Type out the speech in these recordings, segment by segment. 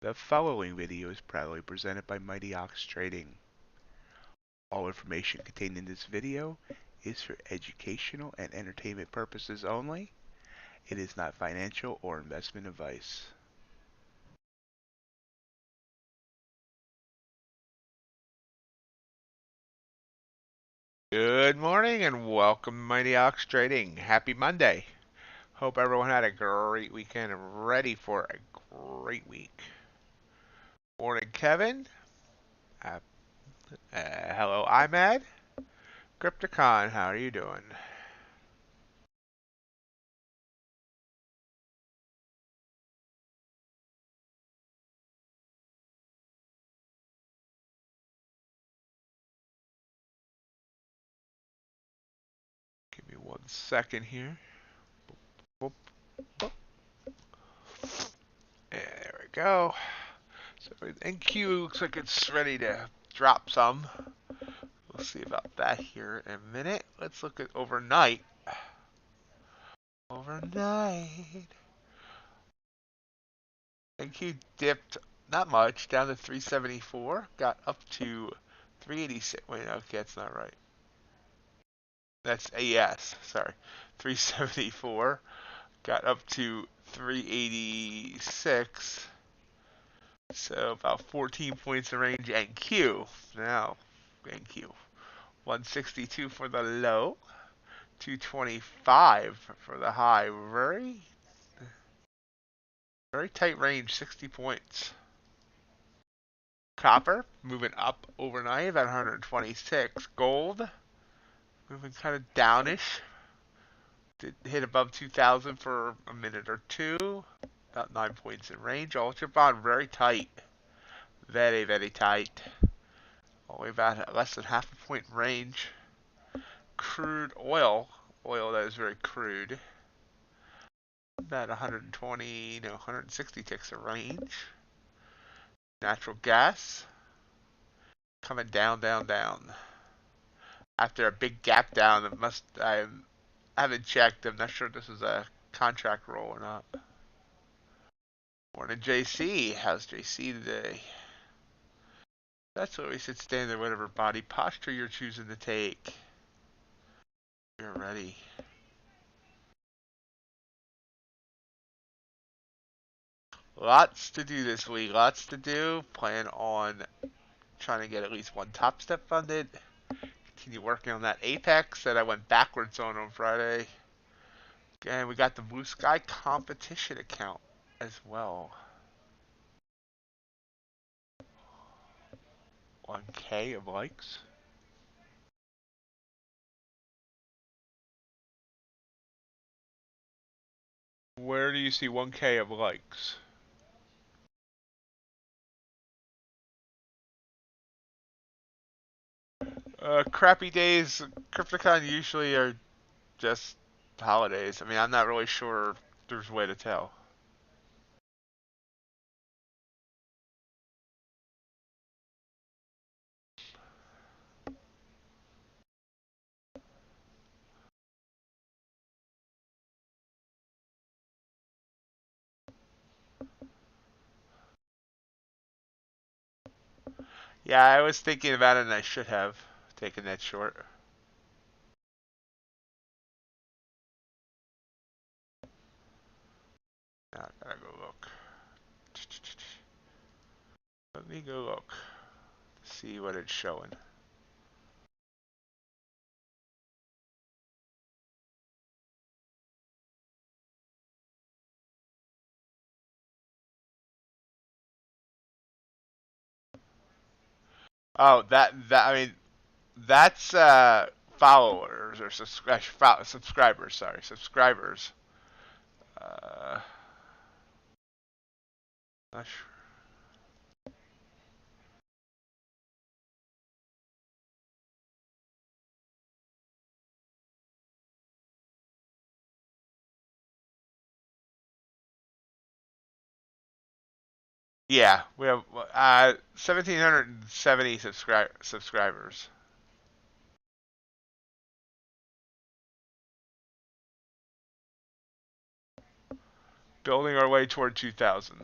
The following video is proudly presented by MightyOxTrading. All information contained in this video is for educational and entertainment purposes only. It is not financial or investment advice. Good morning and welcome to MightyOxTrading. Happy Monday. Hope everyone had a great weekend and ready for a great week. Morning, Kevin. Hello, Imad. Crypticon, how are you doing? Give me 1 second here. Boop, boop. There we go. So NQ looks like it's ready to drop some. We'll see about that here in a minute. Let's look at overnight. Overnight. NQ dipped not much, down to 374. Got up to 386. Wait, okay, that's not right. That's AS, sorry. 374. Got up to 386. So about 14 points in range. NQ. Now, NQ. 162 for the low. 225 for the high. Very tight range, 60 points. Copper moving up overnight, about 126. Gold moving kind of downish. Did hit above 2,000 for a minute or two. About 9 points in range. Ultra bond very tight. Very, very tight. Only about less than half a point range. Crude oil that is very crude. About 120, no, 160 ticks of range. Natural gas coming down, down, down. After a big gap down, I haven't checked. I'm not sure if this is a contract roll or not. Morning, JC. How's JC today? That's what we should stand there, whatever body posture you're choosing to take. You're ready. Lots to do this week. Lots to do. Plan on trying to get at least one Top Step funded. Continue working on that Apex that I went backwards on Friday. And we got the Blue Sky competition account as well. 1K of likes. Where do you see 1K of likes? Crappy days, Crypticon usually are just holidays. I mean, I'm not really sure there's a way to tell. Yeah, I was thinking about it and I should have taken that short. Now I gotta go look. Let me go look. See what it's showing. Oh, I mean, that's followers or subscribers. Sorry, subscribers. Uh, not sure. Yeah, we have 1,770 subscribers. Building our way toward 2,000.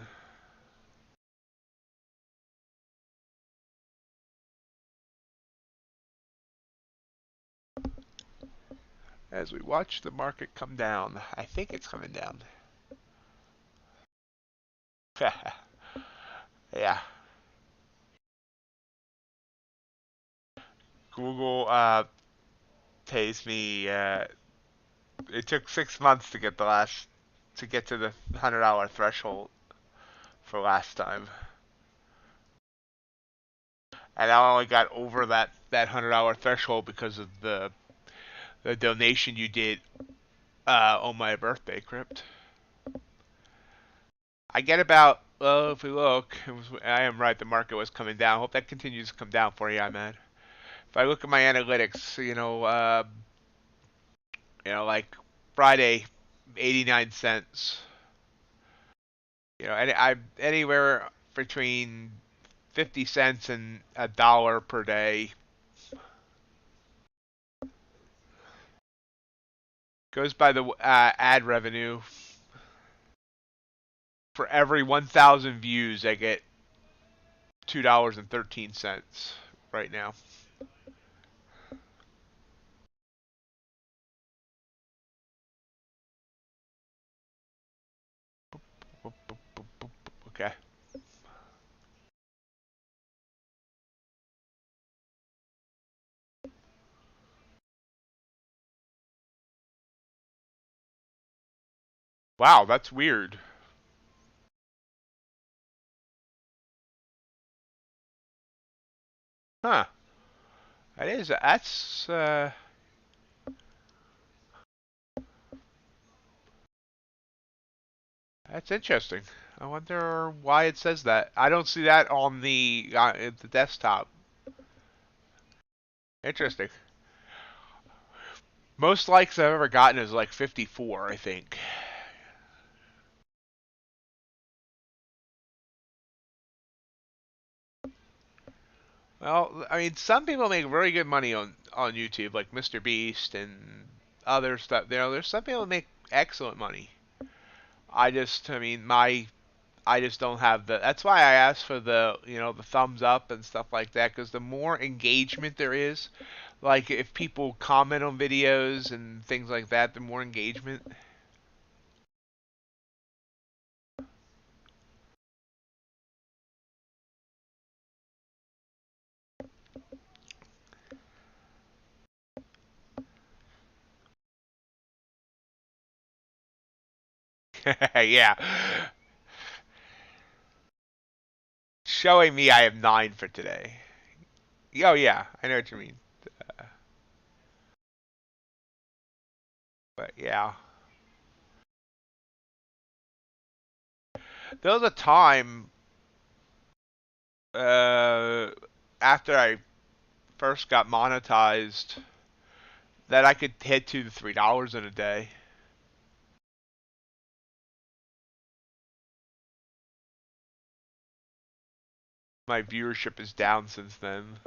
as we watch the market come down. I think it's coming down. Yeah. Google pays me. It took 6 months to get to get to the $100 threshold for last time, and I only got over that $100 threshold because of the donation you did on my birthday, Crypt. I get about, well, if we look, I am right, the market was coming down. Hope that continues to come down for you, man. If I look at my analytics, like Friday, 89 cents. I anywhere between 50 cents and $1 per day. Goes by the ad revenue. For every 1,000 views, I get $2.13 right now. Okay. Wow, that's weird. Huh. That's interesting. I wonder why it says that. I don't see that on the desktop. Interesting. Most likes I've ever gotten is like 54, I think. Well, I mean, some people make very good money on YouTube, like Mr. Beast and other stuff. There's some people that make excellent money. I mean, I just don't have the. That's why I asked for the thumbs up and stuff like that, because the more engagement there is, like if people comment on videos and things like that, the more engagement. Yeah. Showing me I have 9 for today. Oh yeah, I know what you mean. Uh, but yeah, there was a time uh, after I first got monetized that I could hit $2 to $3 in a day. My viewership is down since then.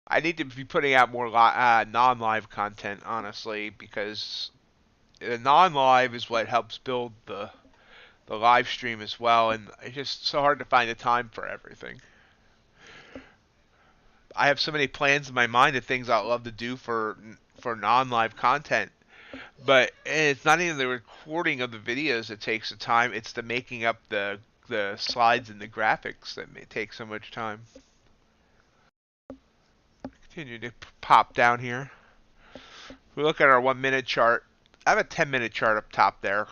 I need to be putting out more non-live content, honestly, because the non-live is what helps build the live stream as well, and it's just so hard to find the time for everything. I have so many plans in my mind of things I'd love to do for non-live content, but it's not even the recording of the videos that takes the time; it's the making up the slides and the graphics that may take so much time. Continue to pop down here. If we look at our 1 minute chart, I have a 10 minute chart up top there,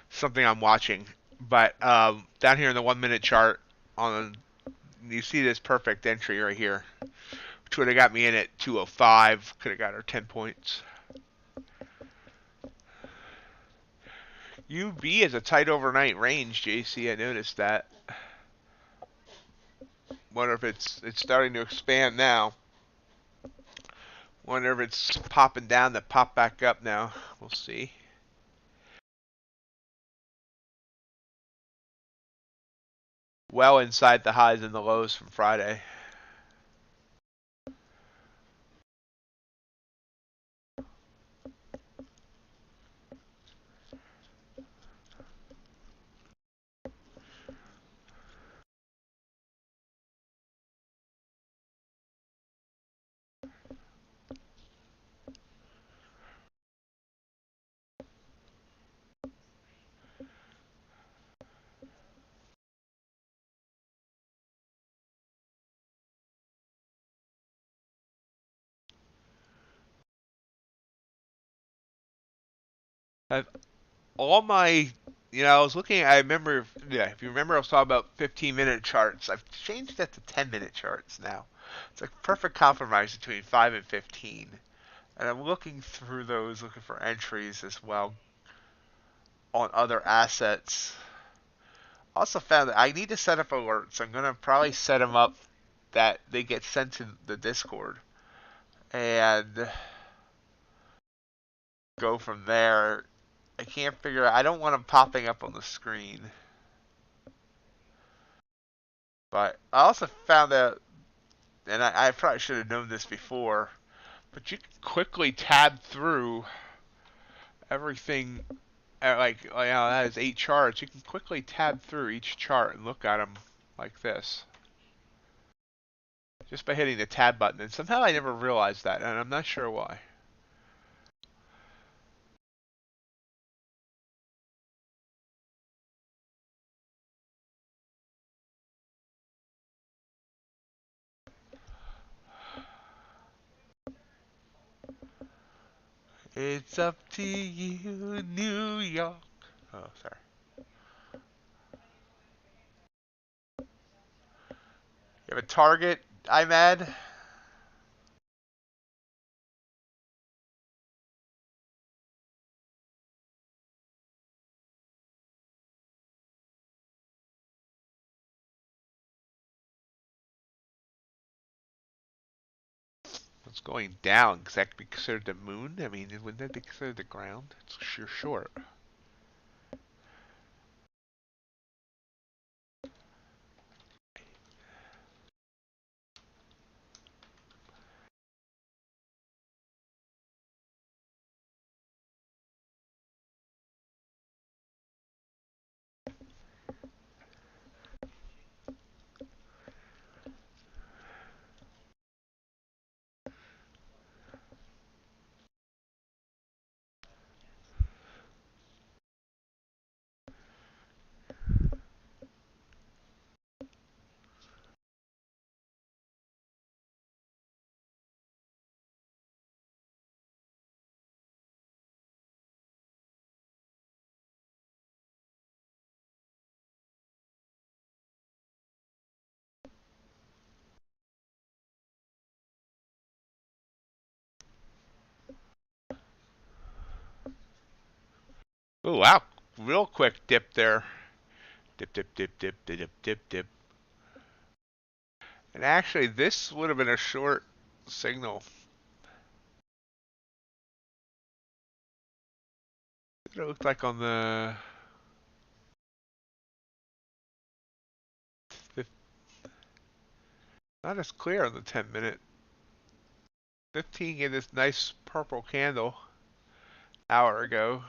something I'm watching. But down here in the 1 minute chart, you see this perfect entry right here, which would have got me in at 205. Could have got her 10 points. UV is a tight overnight range, JC. I noticed that. Wonder if it's starting to expand now. Wonder if it's popping down to pop back up now. We'll see. Well inside the highs and the lows from Friday. I've all my, I was looking. I remember, yeah, if you remember, I was talking about 15-minute charts. I've changed that to 10-minute charts now. It's a perfect compromise between 5 and 15. And I'm looking through those, looking for entries as well on other assets. Also found that I need to set up alerts. I'm gonna probably set them up that they get sent to the Discord and go from there. I can't figure out. I don't want them popping up on the screen. But I also found out, and I probably should have known this before, but you can quickly tab through everything. That is 8 charts. You can quickly tab through each chart and look at them like this, just by hitting the tab button. And somehow I never realized that, and I'm not sure why. It's up to you, New York. Oh, sorry. You have a target, IMAD? It's going down. Because that could be considered the moon? I mean, wouldn't that be considered the ground? It's sure short. Oh, wow. Real quick dip there. Dip, dip, dip, dip, dip, dip, dip, dip. And actually, this would have been a short signal. It looked like on not as clear on the 10-minute. 15 gave this nice purple candle hour ago.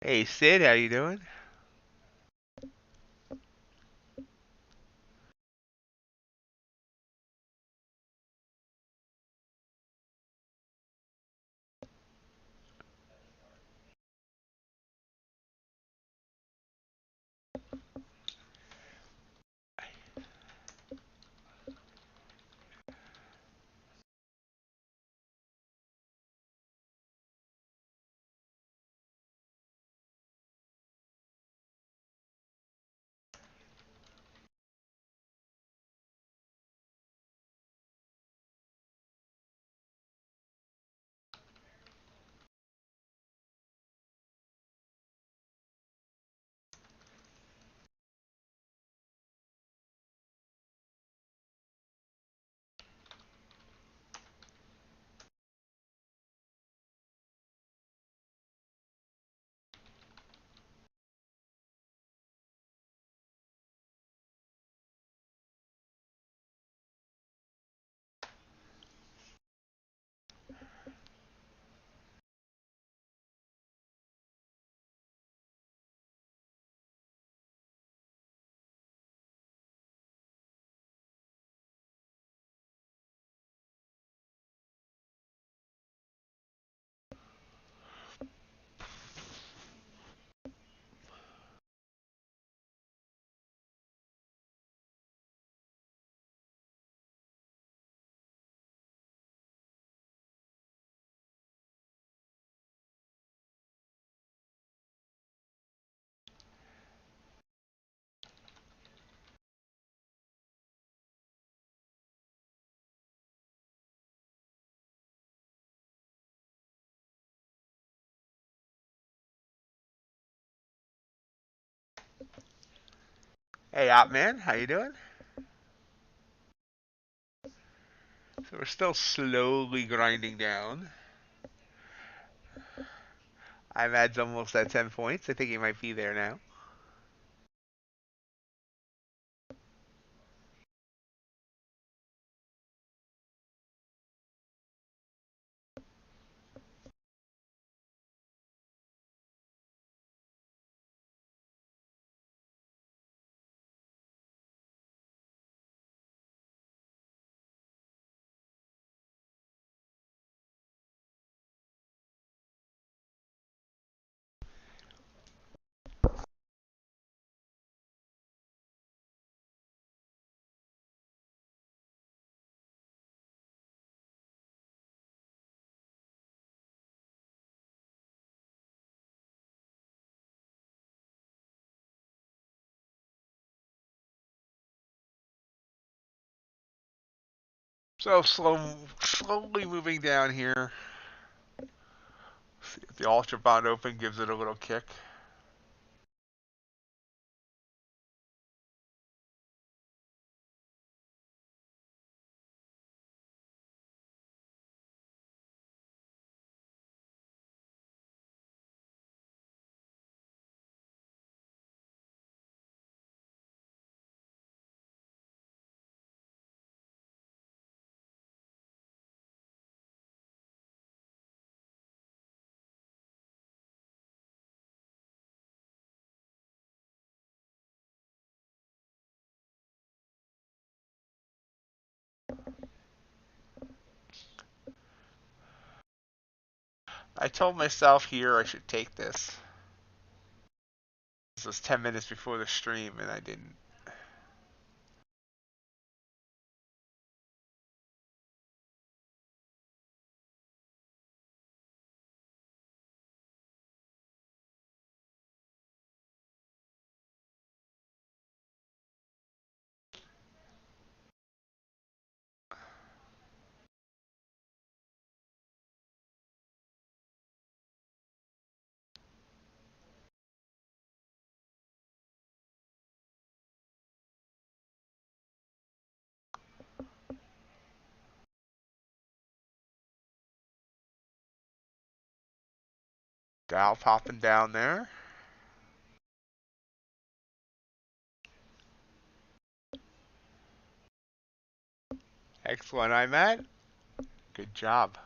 Hey Sid, how you doing? Hey, Op Man, how you doing? So we're still slowly grinding down. IMAD's almost at 10 points. I think he might be there now. So slowly moving down here. See if the Ultra Bond Open gives it a little kick. I told myself here I should take this. This was 10 minutes before the stream and I didn't. Dow popping down there. Excellent, I'm at. Good job.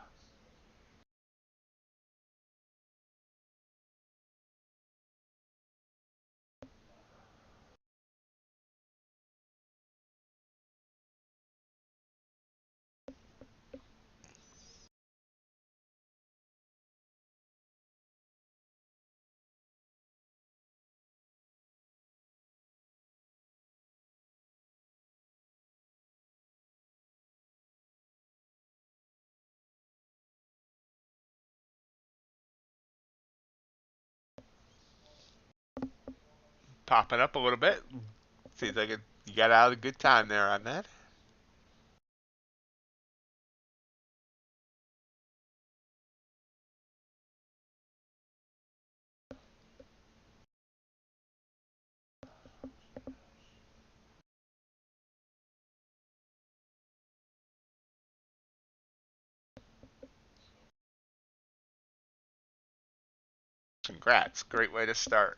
Popping up a little bit. Seems like you got out of a good time there on that. Congrats. Great way to start.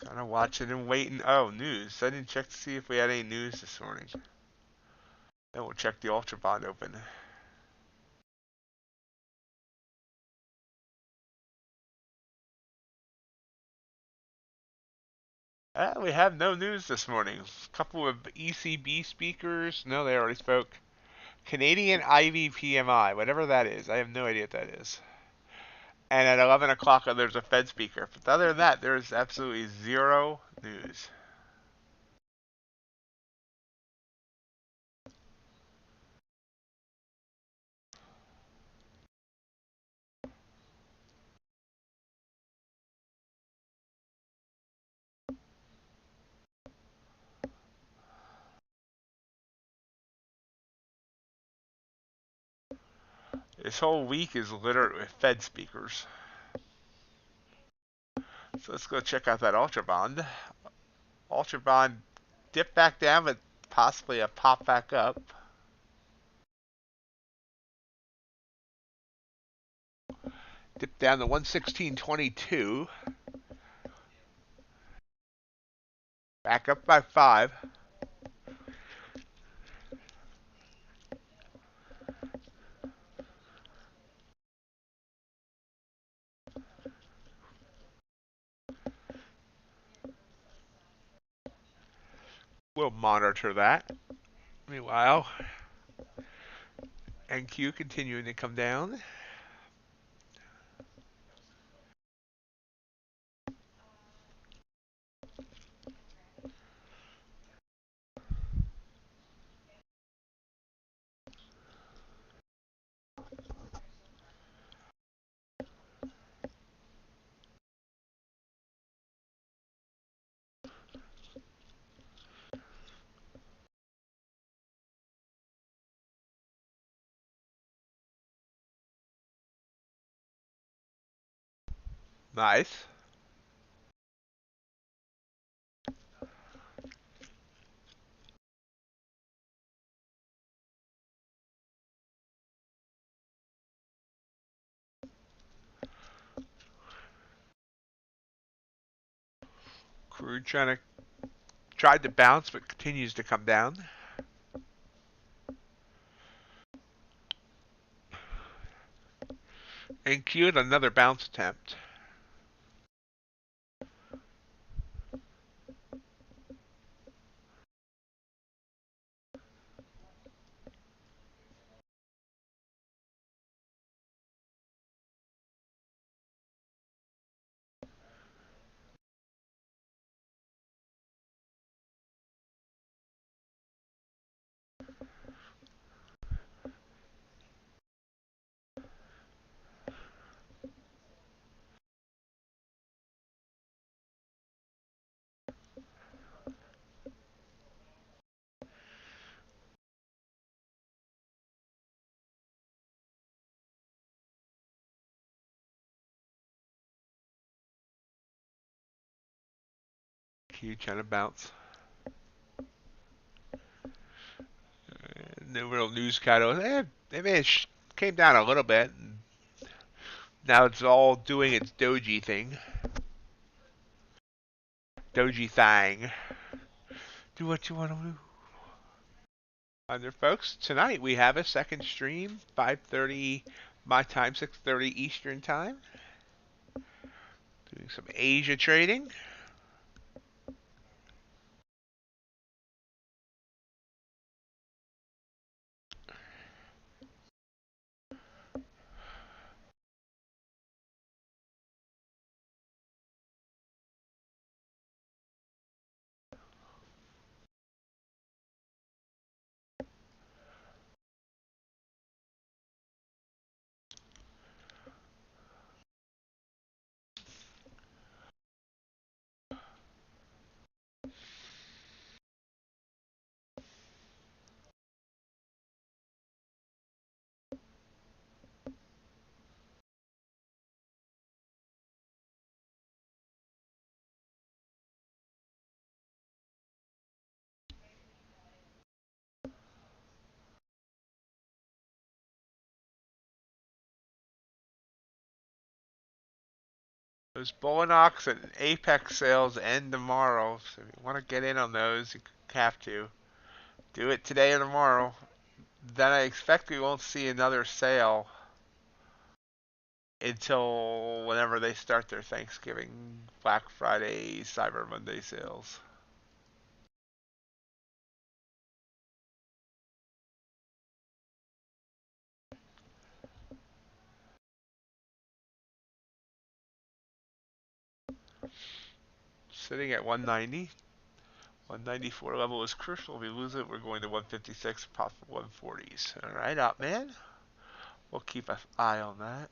Kind of watching and waiting. Oh, news. I didn't check to see if we had any news this morning. Then we'll check the Ultra Bond Open. We have no news this morning. A couple of ECB speakers. No, they already spoke. Canadian IV PMI, whatever that is. I have no idea what that is. And at 11 o'clock, there's a Fed speaker. But other than that, there's absolutely zero news. This whole week is littered with Fed speakers. So let's go check out that Ultra Bond. Ultra Bond dipped back down, but possibly a pop back up. Dipped down to 116.22. Back up by 5. We'll monitor that. Meanwhile, NQ continuing to come down. Nice. Crude tried to bounce, but continues to come down. NQ at another bounce attempt. NQ trying to bounce. No real news catalyst. Came down a little bit. Now it's all doing its doji thing. Doji thang. Do what you want to do. There, folks. Tonight we have a second stream, 5:30 my time, 6:30 Eastern time. Doing some Asia trading. Those Bullinox and Apex sales end tomorrow, so if you want to get in on those, you have to. Do it today or tomorrow. Then I expect we won't see another sale until whenever they start their Thanksgiving, Black Friday, Cyber Monday sales. Sitting at 190. 194 level is crucial. If we lose it, we're going to 156, possible 140s. All right, up man. We'll keep an eye on that.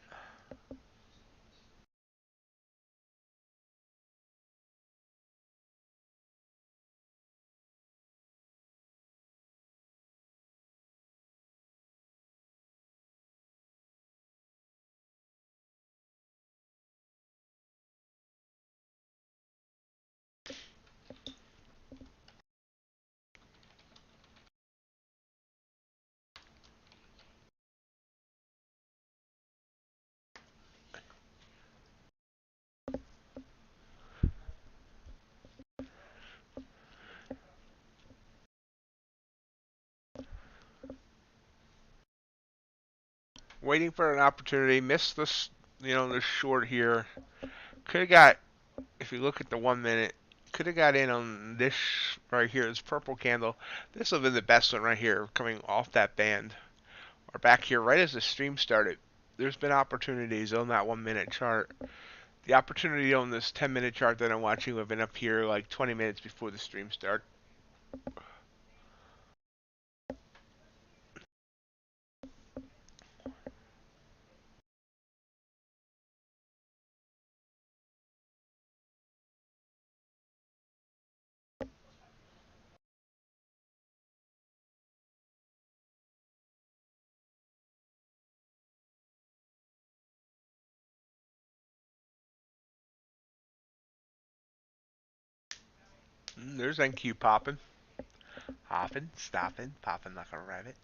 Waiting for an opportunity. Missed this, this short here. Could have got, if you look at the 1 minute, could have got in on this right here, this purple candle. This would have been the best one right here, coming off that band. Or back here, right as the stream started. There's been opportunities on that 1 minute chart. The opportunity on this 10-minute chart that I'm watching would have been up here like 20 minutes before the stream start. There's NQ popping. Hopping, stopping, popping like a rabbit.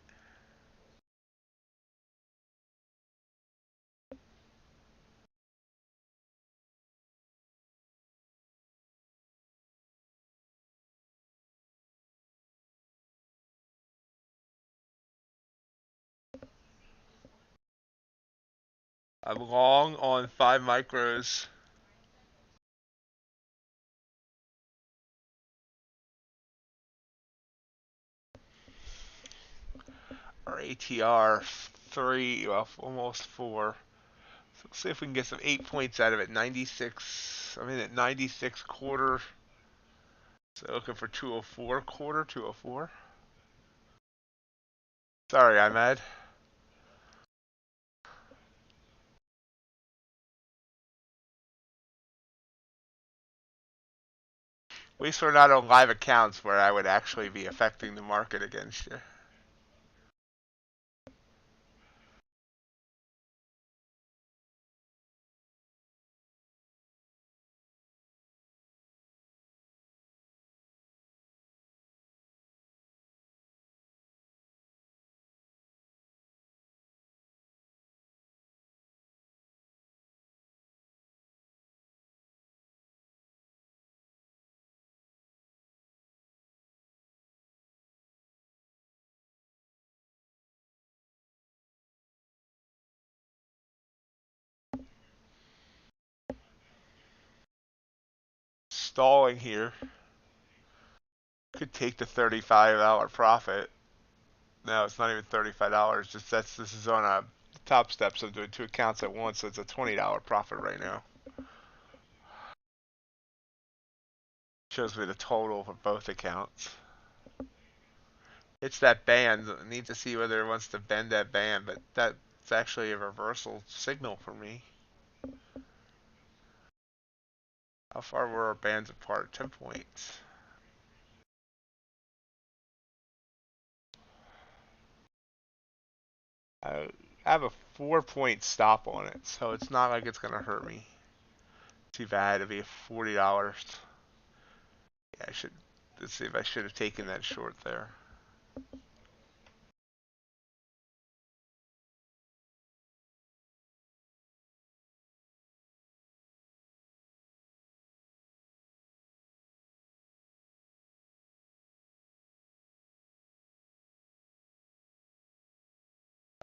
I'm long on 5 micros. Or ATR 3, well, almost 4. So let's see if we can get some 8 points out of it. 96, I'm in at 96 quarter. So looking for 204 quarter, 204. Sorry, I'm mad. At least we're not on live accounts where I would actually be affecting the market against you. Stalling here. Could take the $35 profit. No, it's not even $35. Just this is on a top step, so I'm doing 2 accounts at once, so it's a $20 profit right now. Shows me the total for both accounts. It's that band. I need to see whether it wants to bend that band, but that's actually a reversal signal for me. How far were our bands apart? 10 points. I have a 4-point stop on it, so it's not like it's gonna hurt me too bad. It'll be $40. Yeah, let's see if I should have taken that short there.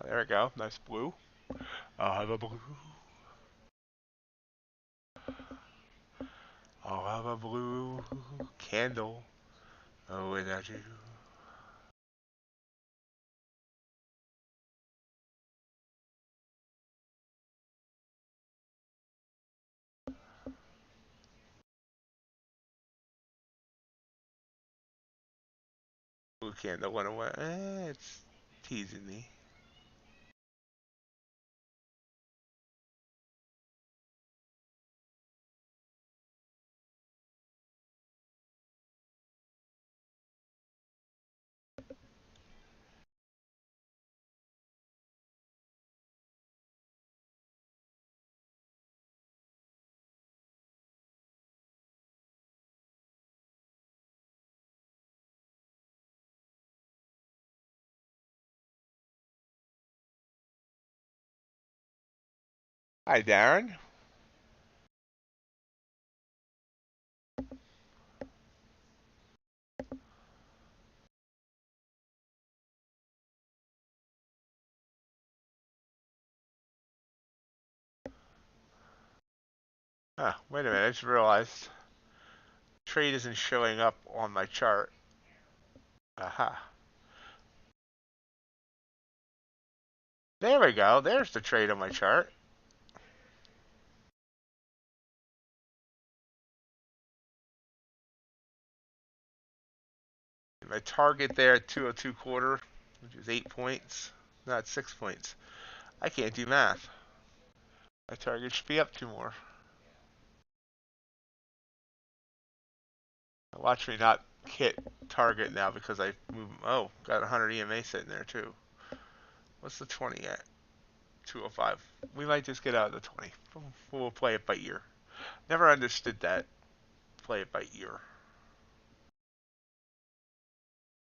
There we go. Nice blue. I have a blue. I'll have a blue candle. Oh, without you. Blue candle went away. It's teasing me. Hi, Darren. Ah, wait a minute. I just realized trade isn't showing up on my chart. Aha. There we go. There's the trade on my chart. My target there at 202 quarter, which is 8 points. Not 6 points. I can't do math. My target should be up 2 more. Watch me not hit target now because I move. Oh, got 100 EMA sitting there too. What's the 20 at? 205. We might just get out of the 20. We'll play it by ear. Never understood that. Play it by ear.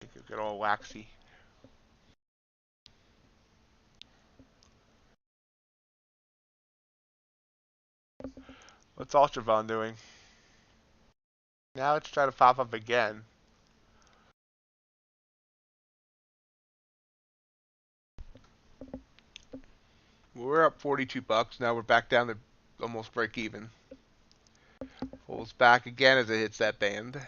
I think it'll get all waxy. What's Ultra Bond doing? Now it's trying to pop up again. We're up 42 bucks. Now we're back down to almost break even. Pulls back again as it hits that band.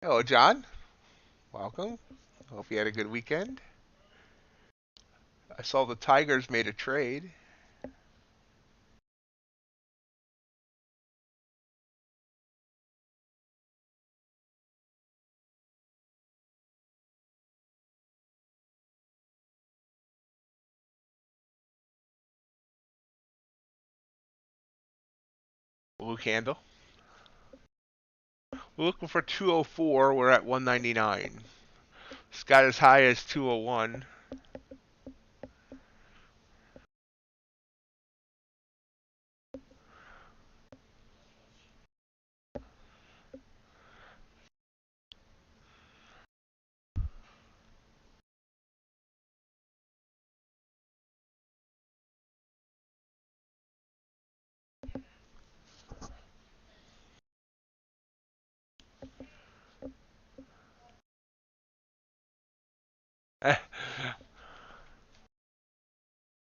Hello, John. Welcome. Hope you had a good weekend. I saw the Tigers made a trade. Blue candle. We're looking for 204. We're at 199. It's got as high as 201.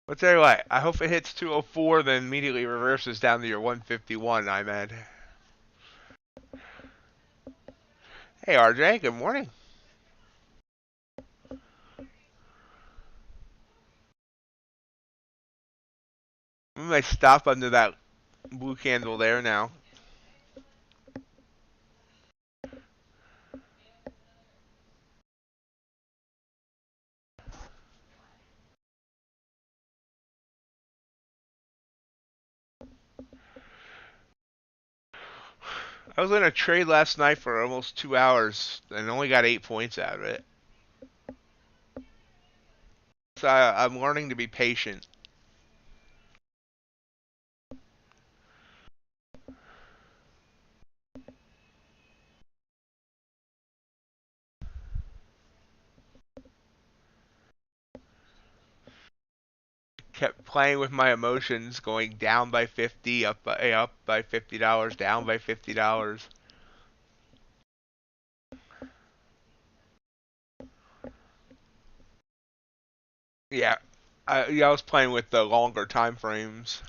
But tell you what, I hope it hits 204, then immediately reverses down to your 151, Imad. Hey, RJ, good morning. We might stop under that blue candle there now. I was in a trade last night for almost 2 hours and only got 8 points out of it. So I'm learning to be patient. Kept playing with my emotions, going down by 50, up by $50, down by $50. Yeah, I was playing with the longer time frames.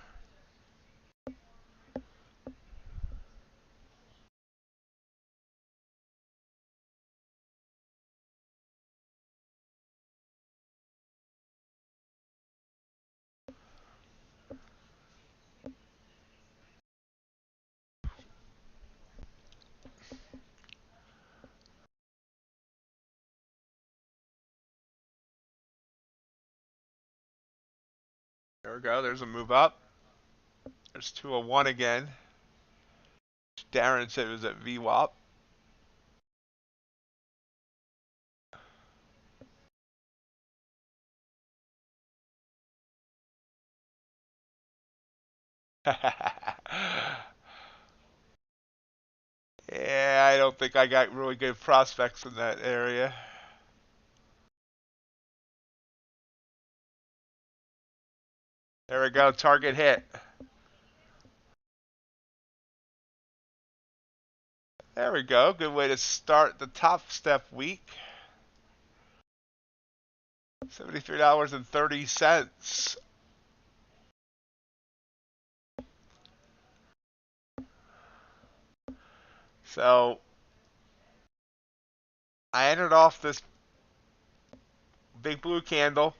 There we go. There's a move up. There's 201 again. Darren said it was at VWAP. Yeah, I don't think I got really good prospects in that area. There we go. Target hit. There we go. Good way to start the Top Step week. $73.30. So I entered off this big blue candle.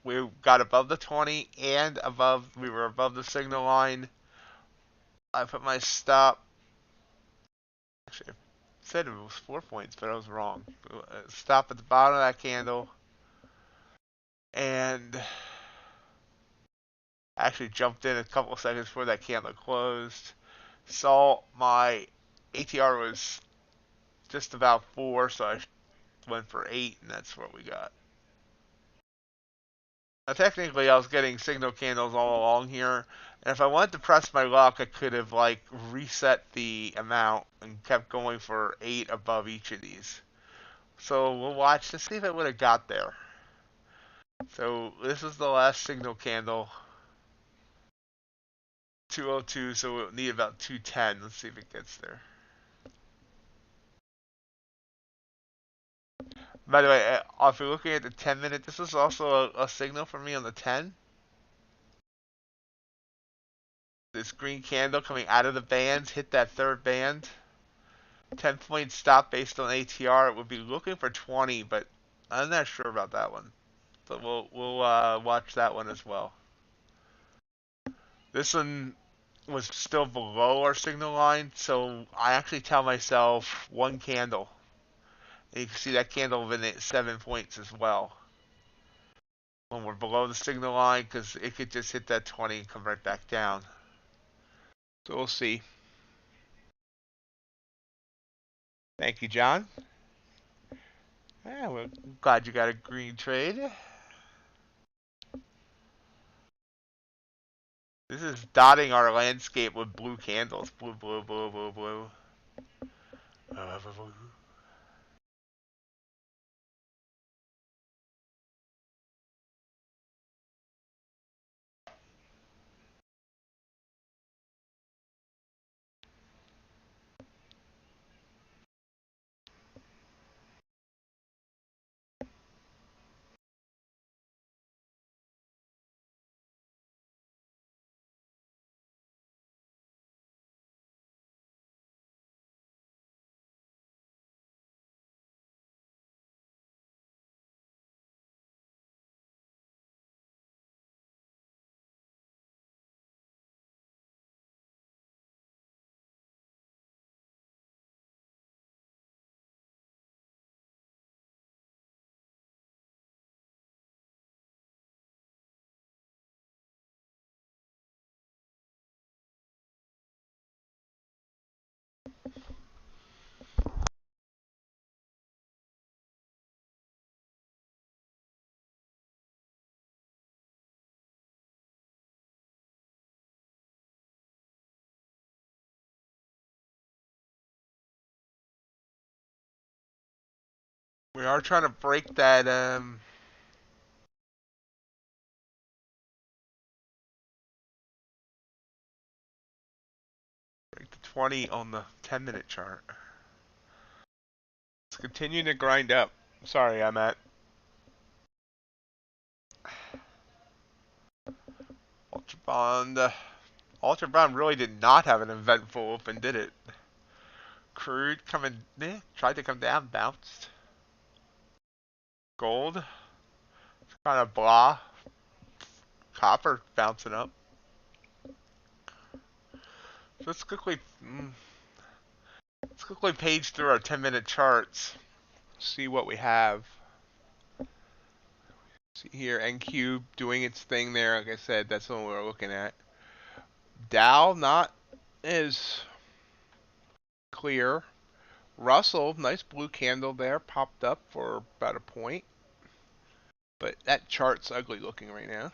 We got above the 20 and above. We were above the signal line. I put my stop. Actually, I said it was 4 points, but I was wrong. Stop at the bottom of that candle, and actually jumped in a couple of seconds before that candle closed. Saw my ATR was just about 4, so I went for 8, and that's what we got. Now, technically, I was getting signal candles all along here, and if I wanted to press my luck, I could have like reset the amount and kept going for 8 above each of these. So we'll watch to see if it would have got there. So this is the last signal candle. 202, so we'll need about 210. Let's see if it gets there. By the way, if you're looking at the 10-minute, this is also a signal for me on the 10. This green candle coming out of the bands hit that third band. 10-point stop based on ATR. It would be looking for 20, but I'm not sure about that one. So we'll watch that one as well. This one was still below our signal line, so I actually tell myself one candle. And you can see that candle within 7 points as well. When we're below the signal line, because it could just hit that 20 and come right back down. So we'll see. Thank you, John. Yeah, we're glad you got a green trade. This is dotting our landscape with blue candles. Blue, blue, blue, blue, blue. We are trying to break that break the 20 on the 10-minute chart. It's continuing to grind up. Sorry, I'm at Ultra Bond. Ultra Bond really did not have an eventful open, did it? Crude coming, tried to come down, bounced. Gold, kind of blah. Copper bouncing up. So let's quickly page through our 10-minute charts. See what we have. See here, NQ doing its thing there. Like I said, that's the one we're looking at. Dow not as clear. Russell, nice blue candle there, popped up for about a point. But that chart's ugly looking right now.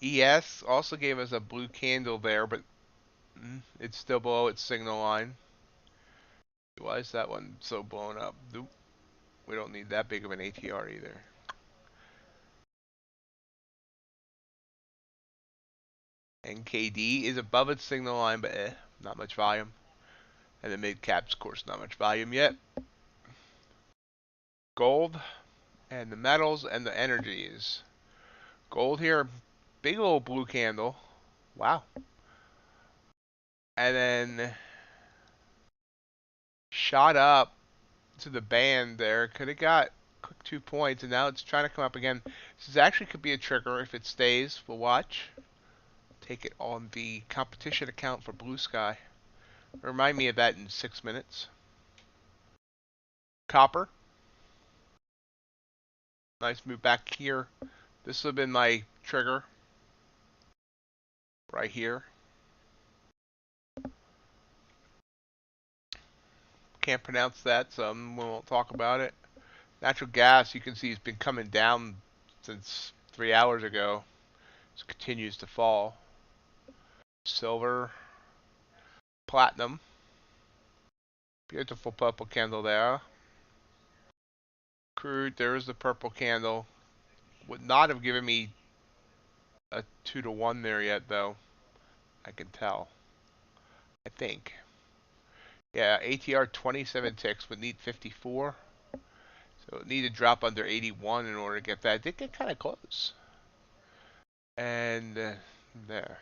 ES also gave us a blue candle there, but it's still below its signal line. Why is that one so blown up? We don't need that big of an ATR either. NKD is above its signal line, but not much volume. And the mid caps, of course, not much volume yet. Gold and the metals and the energies. Gold here, big old blue candle. Wow. And then shot up to the band there. Could have got quick 2 points, and now it's trying to come up again. This actually could be a trigger if it stays. We'll watch. Take it on the competition account for Blue Sky. Remind me of that in 6 minutes. Copper. Nice move back here. This would have been my trigger. Right here. Can't pronounce that, so we won't talk about it. Natural gas, you can see, has been coming down since 3 hours ago. It continues to fall. Silver. Platinum. Beautiful purple candle there. Crude, there's the purple candle. Would not have given me a 2-to-1 there yet, though. I can tell. I think. Yeah, ATR 27 ticks would need 54. So it needed to drop under 81 in order to get that. It did get kind of close. And there.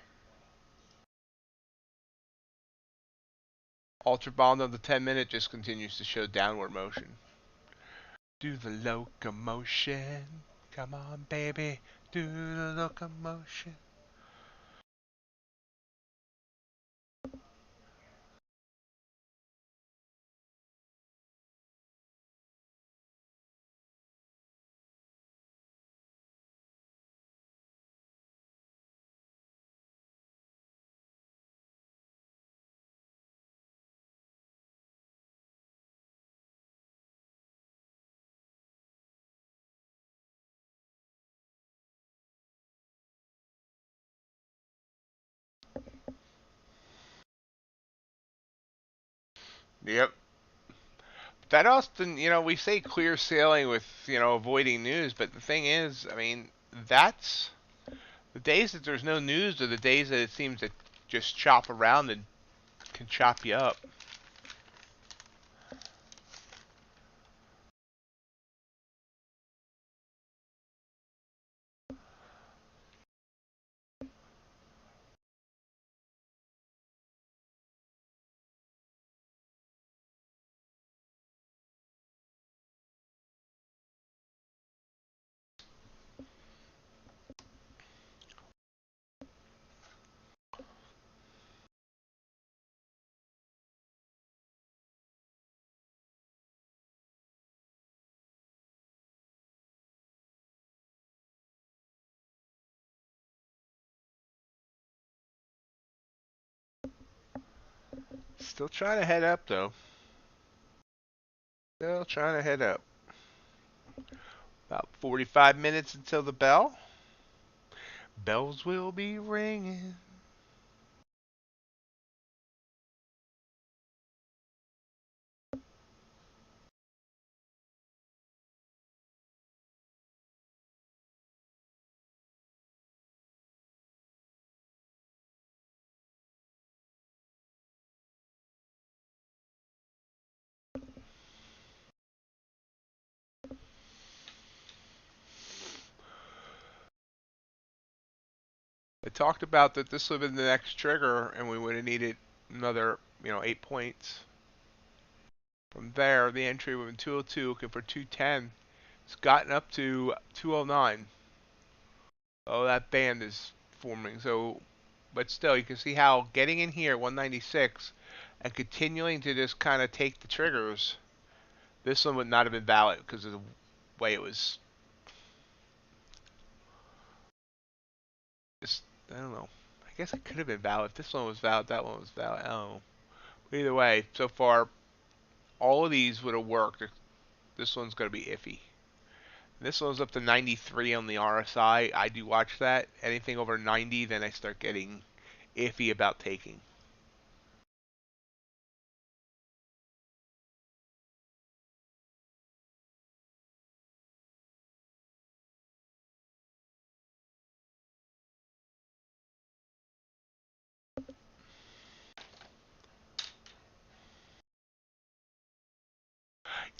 Ultra Bond on the 10-minute just continues to show downward motion. Do the locomotion. Come on, baby. Do the locomotion. Yep. That often, we say clear sailing with, avoiding news, but the thing is, I mean, that's the days that there's no news are the days that it seems to just chop around and can chop you up. Still trying to head up, though. Still trying to head up. About 45 minutes until the bell. Bells will be ringing. I talked about that this would have been the next trigger, and we would have needed another, 8 points. From there, the entry would have been 202, looking for 210. It's gotten up to 209. Oh, that band is forming. So, but still, you can see how getting in here, 196, and continuing to just kind of take the triggers, this one would not have been valid because of the way it was. Just, I don't know. I guess it could have been valid. If this one was valid, that one was valid. I don't know. Either way, so far, all of these would have worked. This one's going to be iffy. This one's up to 93 on the RSI. I do watch that. Anything over 90, then I start getting iffy about taking.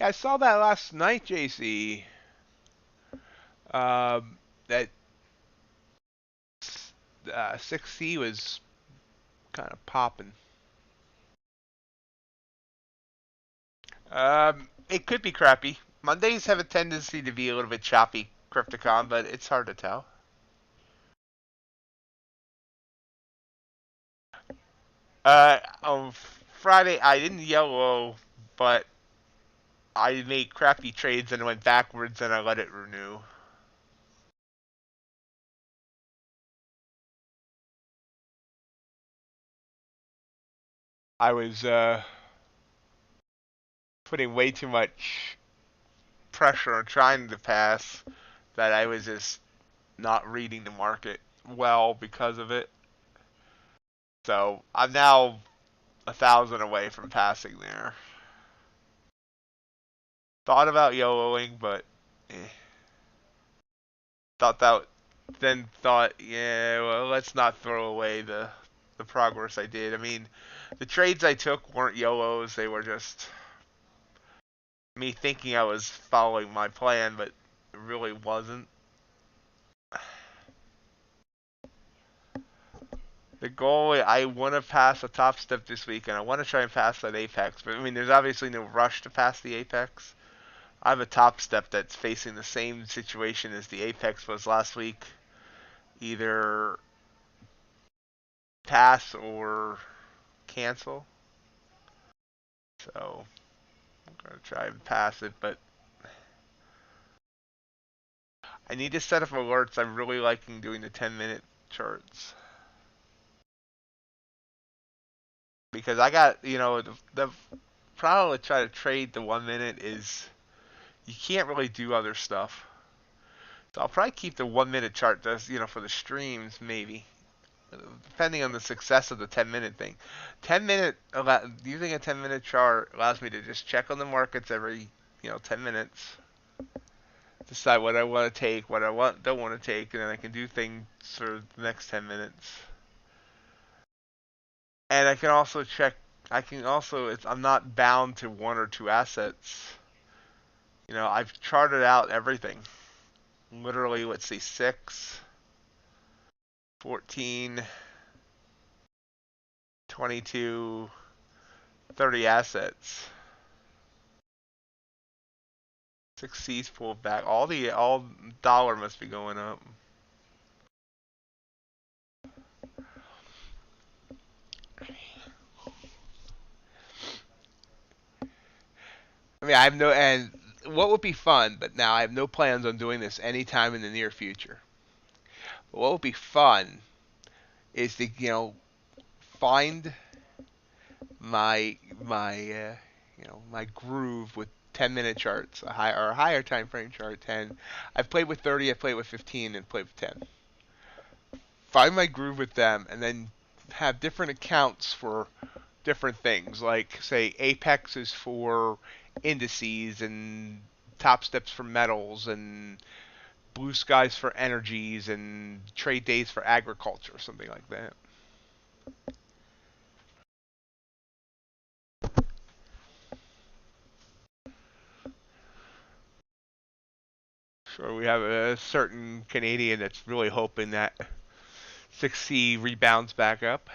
Yeah, I saw that last night, JC. That 6C was kind of popping. It could be crappy. Mondays have a tendency to be a little bit choppy, Crypticon, but it's hard to tell. On Friday, I didn't yellow, but I made crappy trades and it went backwards and I let it renew. I was putting way too much pressure on trying to pass that I was just not reading the market well because of it. So I'm now 1,000 away from passing there. Thought about YOLOing, but thought that then thought, yeah, well, let's not throw away the progress I did. I mean, the trades I took weren't YOLOs; they were just me thinking I was following my plan, but it really wasn't. The goal, I want to pass a top step this week, and I want to try and pass that apex. But I mean, there's obviously no rush to pass the apex. I have a top step that's facing the same situation as the apex was last week. Either pass or cancel. So I'm going to try and pass it, but I need to set up alerts. I'm really liking doing the 10-minute charts. Because I got, the problem with trying to trade the 1 minute is you can't really do other stuff. So I'll probably keep the 1 minute chart just, for the streams maybe. Depending on the success of the 10-minute thing. Using a 10-minute chart allows me to just check on the markets every, 10 minutes. Decide what I want to take, what I don't want to take, and then I can do things for the next 10 minutes. And I can also check. I'm not bound to one or two assets. I've charted out everything. Literally, let's see, 6, 14, 22, 30 assets. 6C's pulled back. All dollar must be going up. I mean, I have no, and what would be fun, but now I have no plans on doing this anytime in the near future. But what would be fun is to, find my groove with 10-minute charts, a higher time frame chart, 10. I've played with 30, I've played with 15, and played with 10. Find my groove with them, and then have different accounts for different things. Like, say, Apex is for indices, and Top Steps for metals, and Blue Skies for energies, and Trade Days for agriculture, something like that. Sure, we have a certain Canadian that's really hoping that 6C rebounds back up.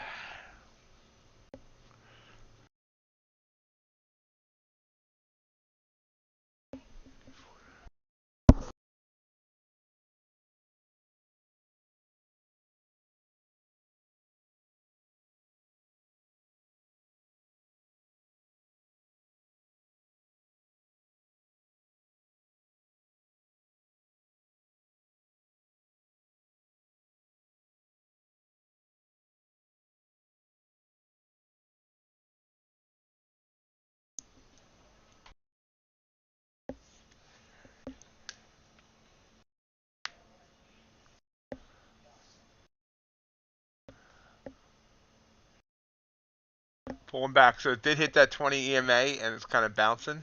Pulling back. So it did hit that 20 EMA and it's kind of bouncing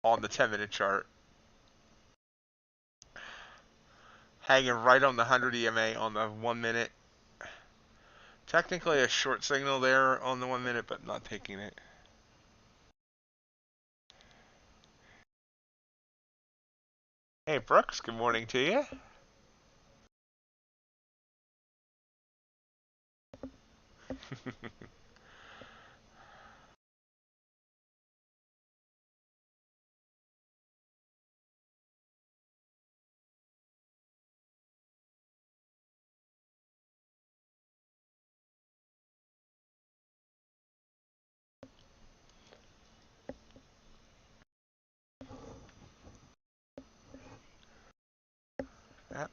on the 10-minute chart. Hanging right on the 100 EMA on the 1 minute. Technically a short signal there on the 1 minute, but not taking it. Hey Brooks, good morning to you.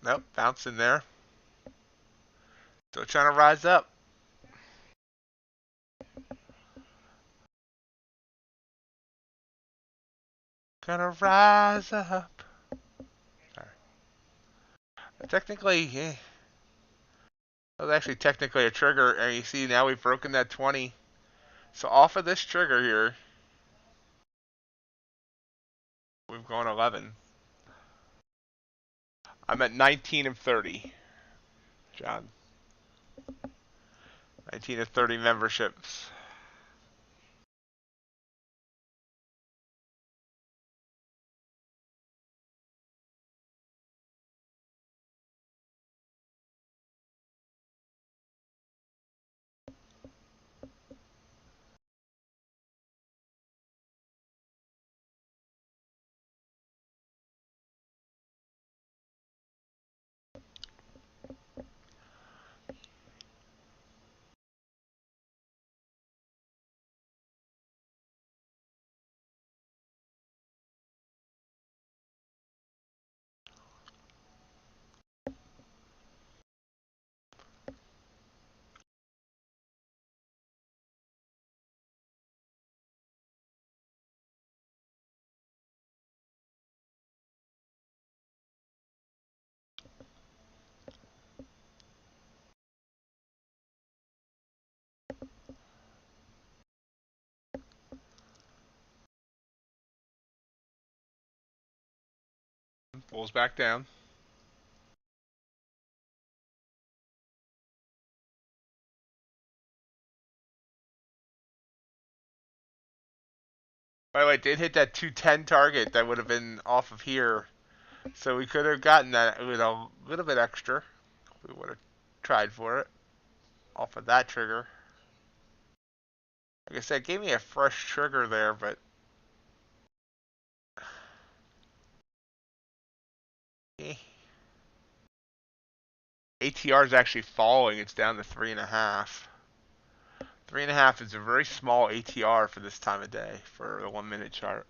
Nope, bouncing there. Still trying to rise up. Gonna rise up. Sorry. Technically, that was actually technically a trigger, and you see now we've broken that 20. So off of this trigger here, we've gone 11. I'm at 19 of 30, John. 19 of 30 memberships. Pulls back down. By the way, it did hit that 210 target that would have been off of here. So we could have gotten that with a little bit extra. We would have tried for it off of that trigger. Like I said, it gave me a fresh trigger there, but ATR is actually falling. It's down to 3.5. 3.5 is a very small ATR for this time of day for the 1 minute chart.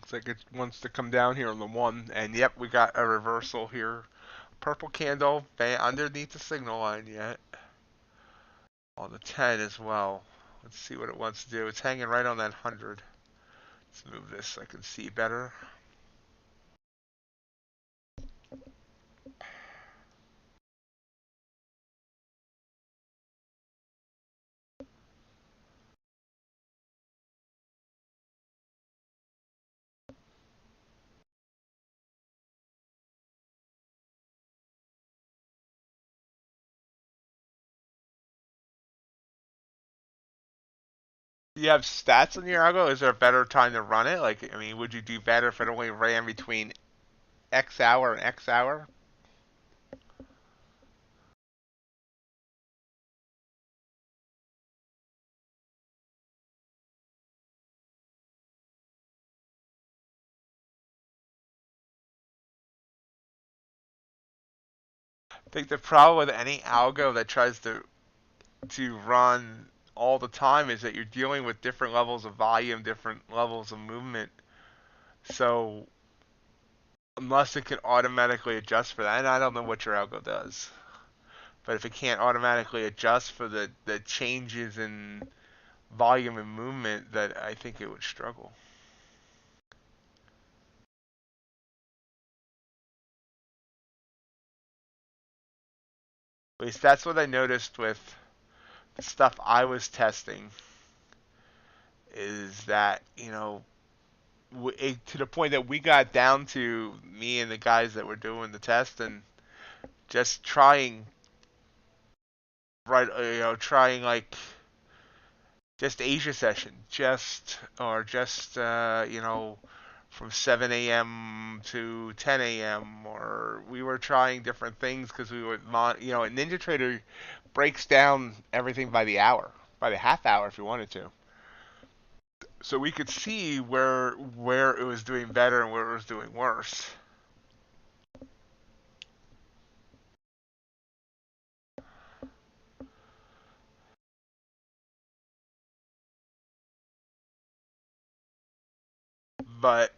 Looks like it wants to come down here on the 1. And yep, we got a reversal here. Purple candle underneath the signal line yet. On the 10 as well. Let's see what it wants to do. It's hanging right on that 100. Let's move this so I can see better. Do you have stats on your algo? Is there a better time to run it? Like, I mean, would you do better if it only ran between X hour and X hour? I think the problem with any algo that tries to run all the time is that you're dealing with different levels of volume, different levels of movement. So unless it can automatically adjust for that, and I don't know what your algo does, but if it can't automatically adjust for the changes in volume and movement, that I think it would struggle. At least that's what I noticed with the stuff I was testing, is that, to the point that we got down to, me and the guys that were doing the test, and just trying, right, trying like just Asia session, from 7 a.m. to 10 a.m. Or we were trying different things because we would, NinjaTrader breaks down everything by the hour, by the half hour if you wanted to. So we could see where it was doing better and where it was doing worse. But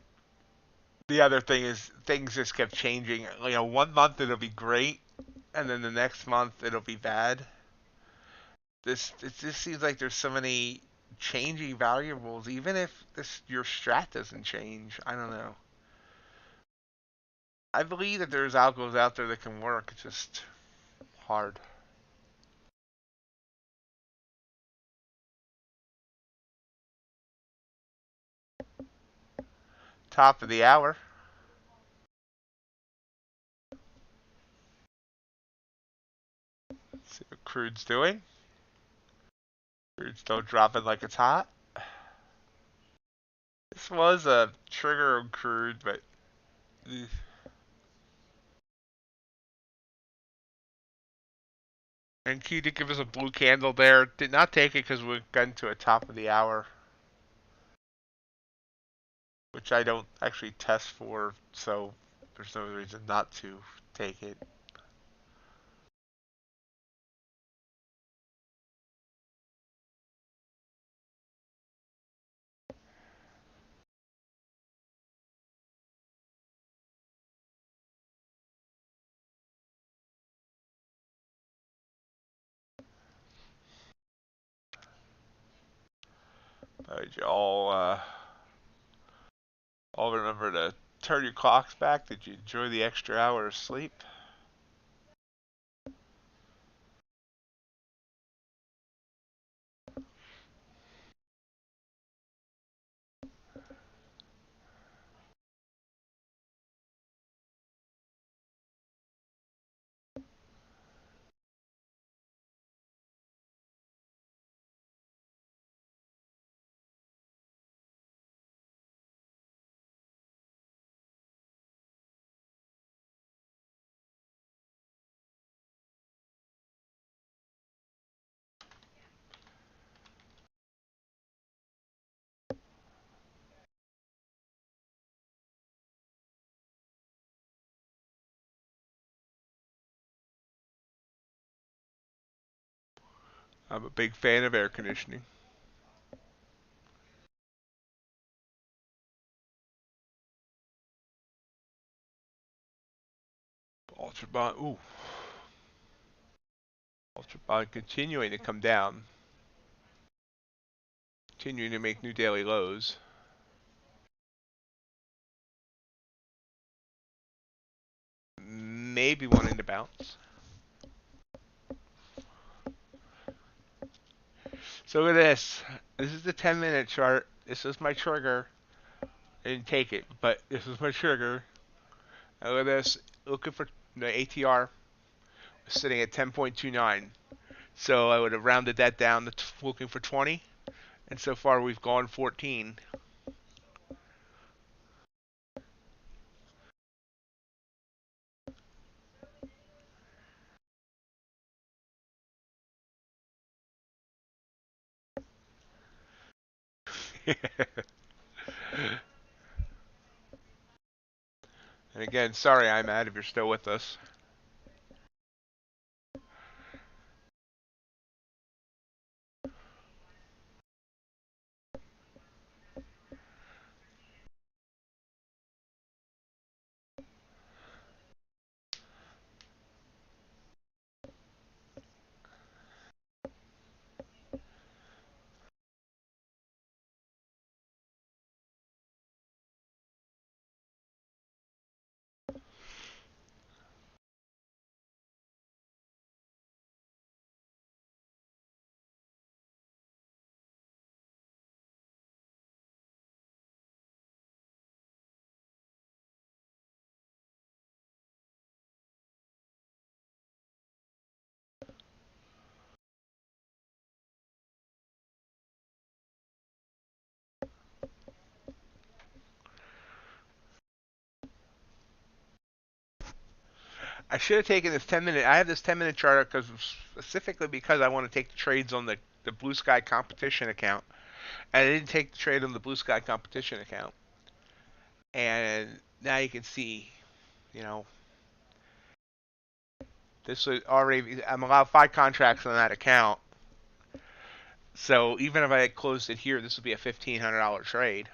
the other thing is things just kept changing. 1 month it'll be great, and then the next month it'll be bad. It just seems like there's so many changing variables, even if your strat doesn't change. I don't know. I believe that there's algos out there that can work. It's just hard. Top of the hour. Let's see what crude's doing. Crude's still dropping like it's hot. This was a trigger on crude, but and Q did give us a blue candle there. Did not take it because we got into a top of the hour, which I don't actually test for, so there's no reason not to take it. All remember to turn your clocks back. Did you enjoy the extra hour of sleep? I'm a big fan of air conditioning. Ultra bond. Ooh. Ultra bond continuing to come down. Continuing to make new daily lows. Maybe wanting to bounce. So look at this. This is the 10-minute chart. This is my trigger. I didn't take it, but this is my trigger. And look at this. Looking for the ATR sitting at 10.29. So I would have rounded that down to looking for 20. And so far we've gone 14. And again, sorry, I'm mad if you're still with us. I should have taken this 10-minute. I have this 10-minute chart specifically because I want to take the trades on the Blue Sky competition account. And I didn't take the trade on the Blue Sky competition account. And now you can see, you know, this was already, I'm allowed 5 contracts on that account. So even if I had closed it here, this would be a $1,500 trade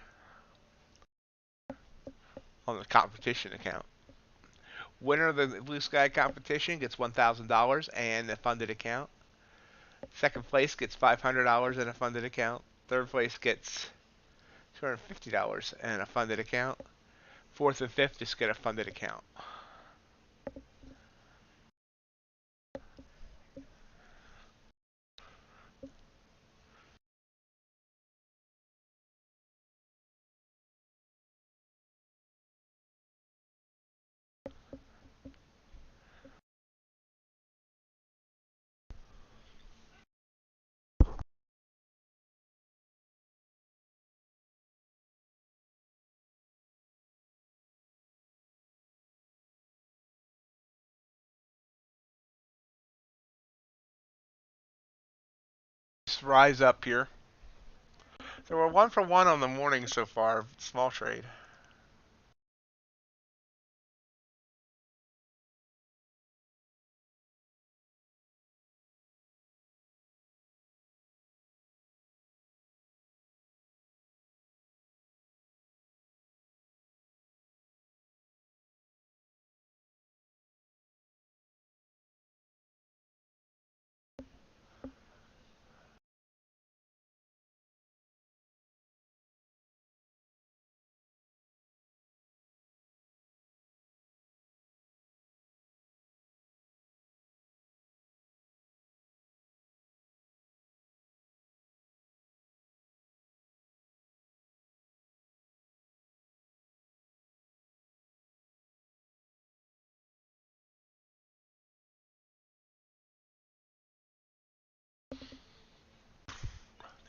on the competition account. Winner of the Blue Sky competition gets $1,000 and a funded account. Second place gets $500 in a funded account. Third place gets $250 and a funded account. Fourth and fifth just get a funded account. Just rise up here. So we're 1 for 1 on the morning so far. Small trade.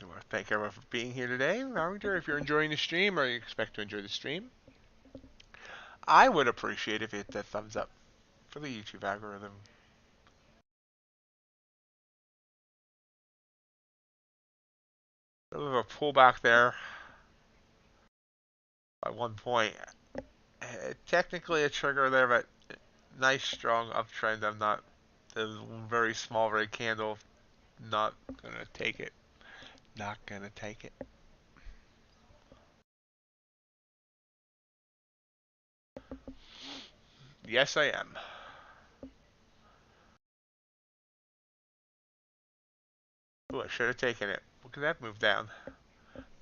I want to thank everyone for being here today. I wonder if you're enjoying the stream or you expect to enjoy the stream. I would appreciate if you hit that thumbs up for the YouTube algorithm. A little of a pullback there by 1 point. Technically a trigger there, but nice strong uptrend. I'm not, the very small red candle, not going to take it. Not going to take it. Yes, I am. Ooh, I should have taken it. Look at that move down.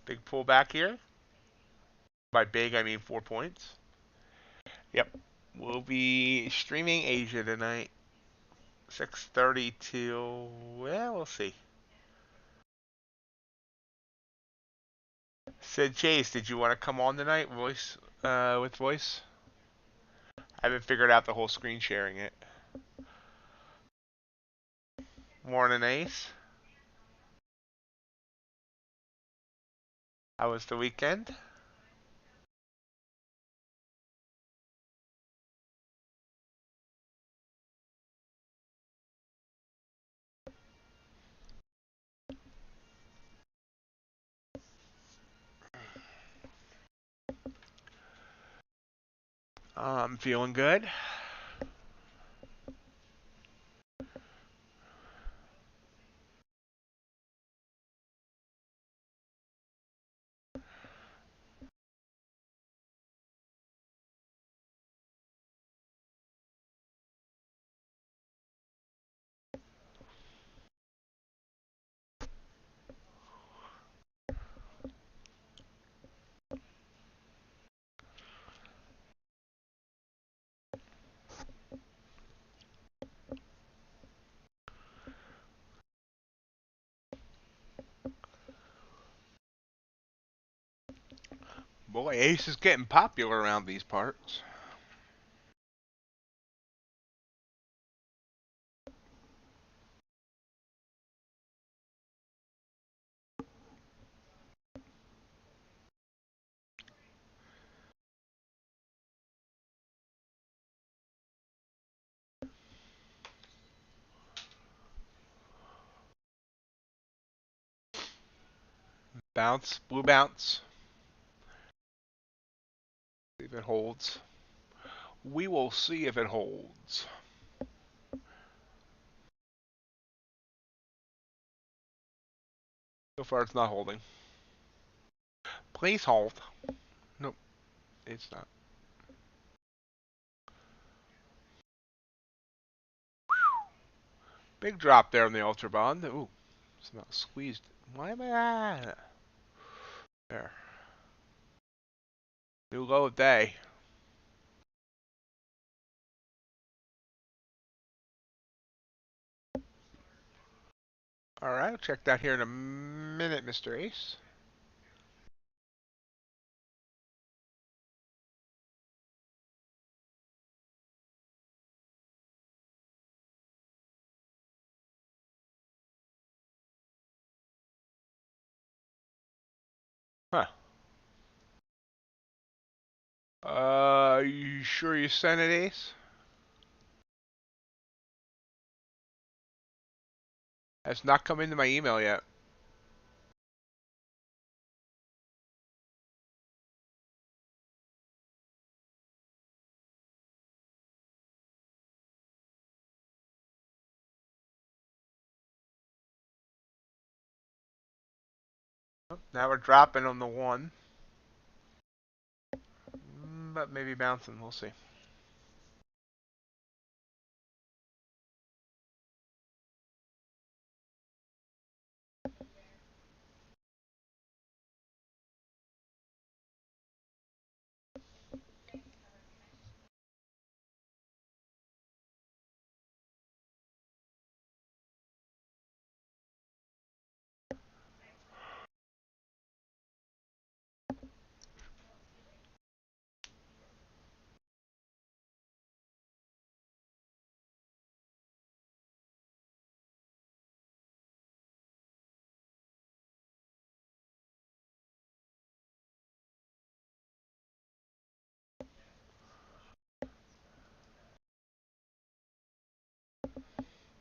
Big pullback here. By big, I mean 4 points. Yep. We'll be streaming Asia tonight. 6:30 to, well, we'll see. Said Chase, did you want to come on tonight, with voice? I haven't figured out the whole screen sharing it. Morning, Ace. How was the weekend? I'm feeling good. Boy, Ace is getting popular around these parts. Bounce, blue bounce. See if it holds. We will see if it holds. So far, it's not holding. Please hold. Nope, it's not. Big drop there on the Ultra Bond. Ooh, it's not squeezed. Why am I? There. New low of day. All right, I'll check that here in a minute, Mr. Ace. Huh. You sure you sent it, Ace? Has not come into my email yet. Oh, now we're dropping on the one. But maybe bouncing, we'll see.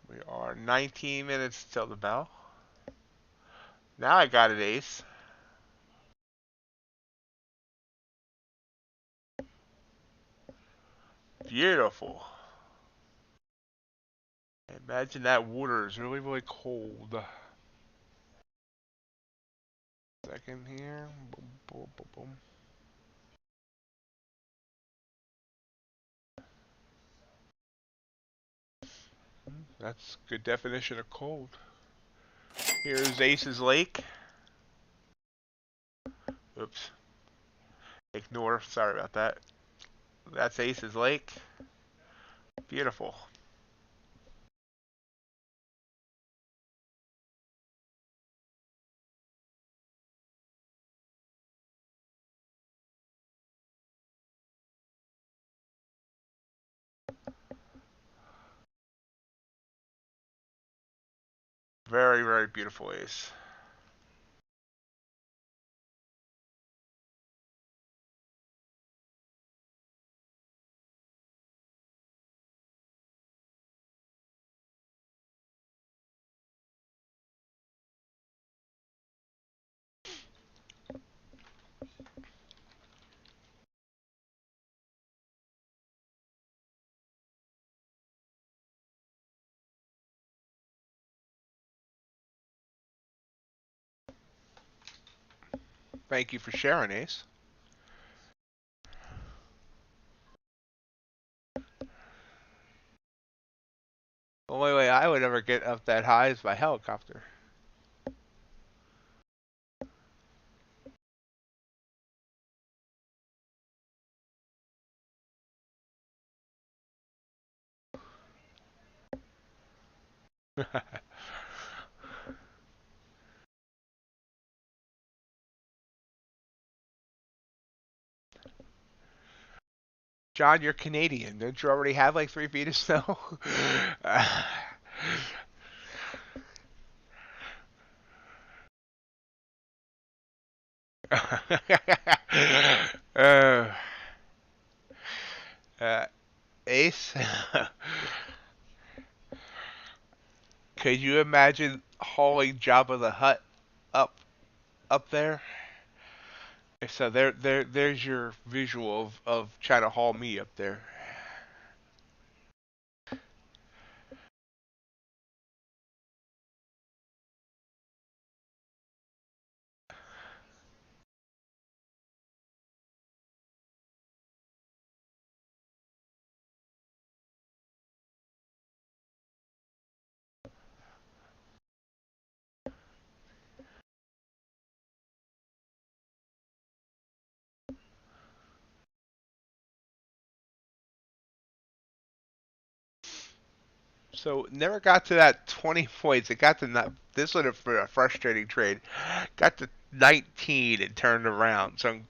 We are 19 minutes till the bell. Now I got it, Ace. Beautiful. Imagine that water is really, really cold. Second here. Boom, boom, boom, boom. That's good definition of cold. Here's Ace's Lake. Oops. Ignore. Sorry about that. That's Ace's Lake. Beautiful. Very, very beautiful ace. Thank you for sharing, Ace. The only way I would ever get up that high is by helicopter. John, you're Canadian. Don't you already have like 3 feet of snow? uh, uh, Ace, could you imagine hauling Jabba the Hutt up up there? So there's your visual of trying to haul me up there. So never got to that 20 points. It got to not. This was a frustrating trade. Got to 19 and turned around. So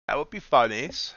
that would be fun, Ace.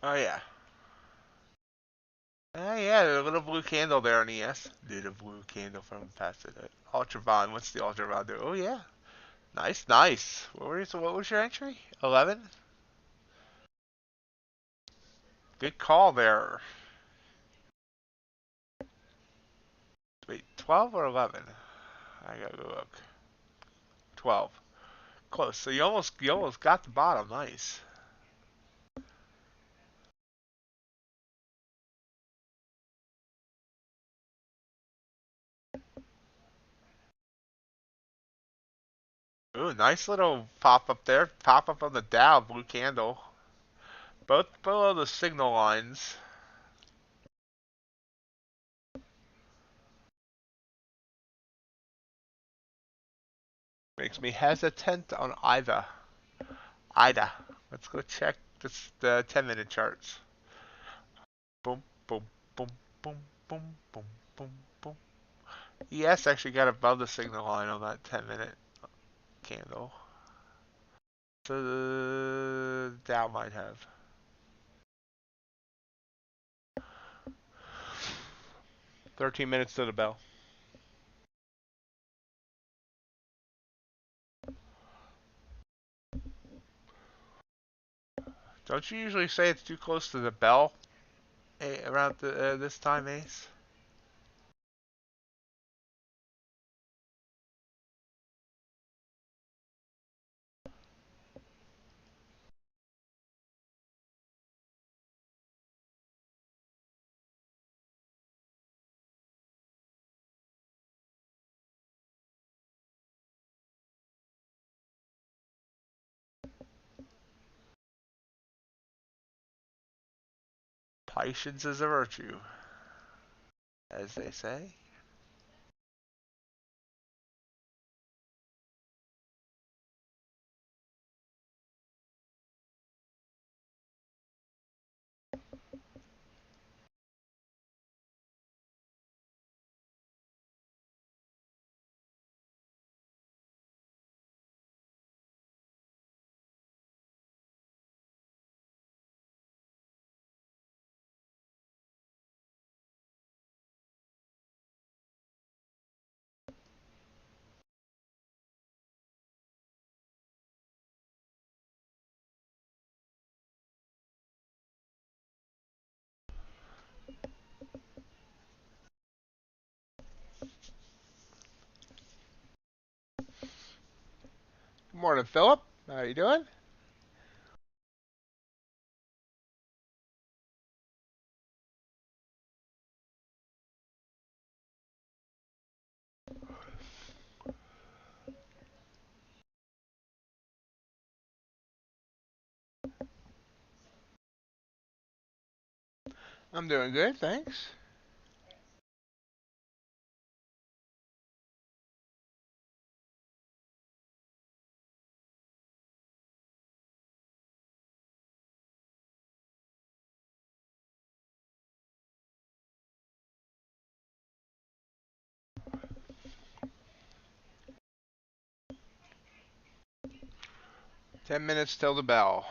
Oh yeah. Yeah, the little blue candle there on ES. Little blue candle from past it. Ultravon. What's the Ultravon do? Oh yeah. Nice, nice. What was your entry? 11? Good call there. Wait, 12 or 11? I gotta go look. 12. Close. So you almost got the bottom. Nice. Ooh, nice little pop up there. Pop up on the Dow, blue candle. Both below the signal lines. Makes me hesitant on either. Ida. Let's go check the 10-minute charts. Boom, boom, boom, boom, boom, boom, boom, boom. ES actually got above the signal line on that 10-minute candle. So the Dow might have. 13 minutes to the bell. Don't you usually say it's too close to the bell around this time, Ace? Patience is a virtue, as they say. Good morning, Philip. How you doing? I'm doing good, thanks. Ten minutes till the bell.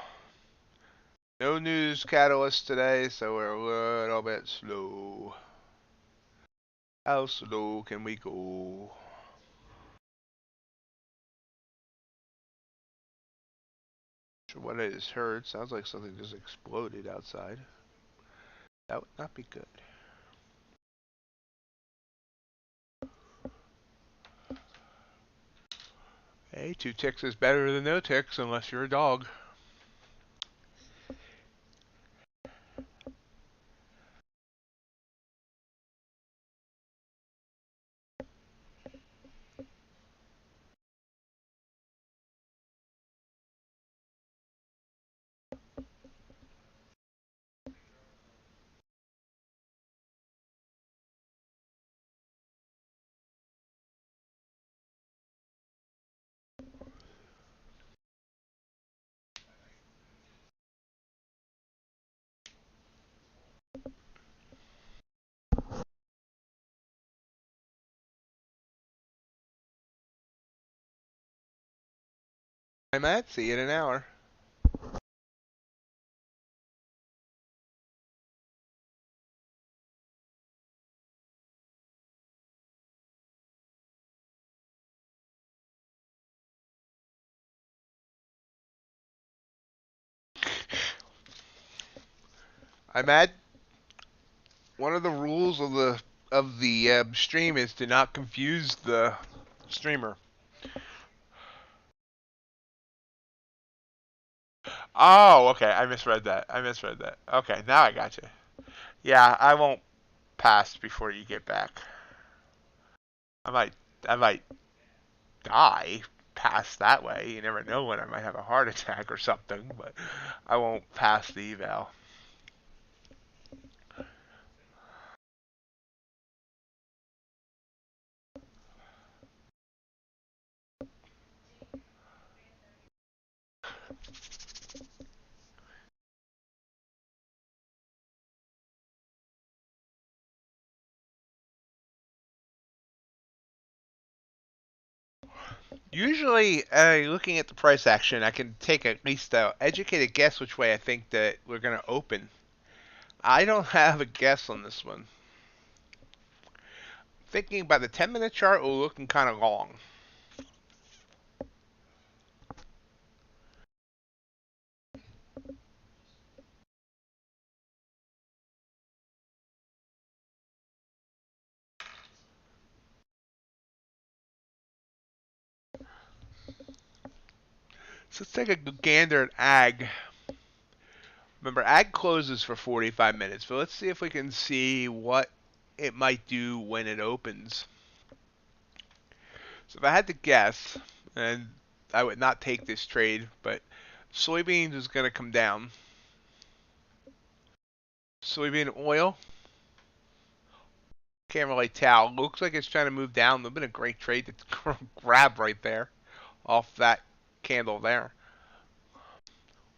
No news catalyst today, so we're a little bit slow. How slow can we go? Sure what I just heard. Sounds like something just exploded outside. That would not be good. Hey, 2 ticks is better than no ticks unless you're a dog. I'm at. See you in an hour. I'm at. One of the rules of the stream is to not confuse the streamer. Oh, okay. I misread that. Okay, now I got you. Yeah, I won't pass before you get back. I might, I might die past that way. You never know when I might have a heart attack or something, but I won't pass the eval. Usually, looking at the price action, I can take at least an educated guess which way I think that we're going to open. I don't have a guess on this one. thinking about the 10-minute chart or looking kind of long? So let's take a gander at ag. Remember, ag closes for 45 minutes, but let's see if we can see what it might do when it opens. So if I had to guess, and I would not take this trade, but soybeans is going to come down. Soybean oil, can't really tell. Looks like it's trying to move down. Would have been a great trade to grab right there off that candle there.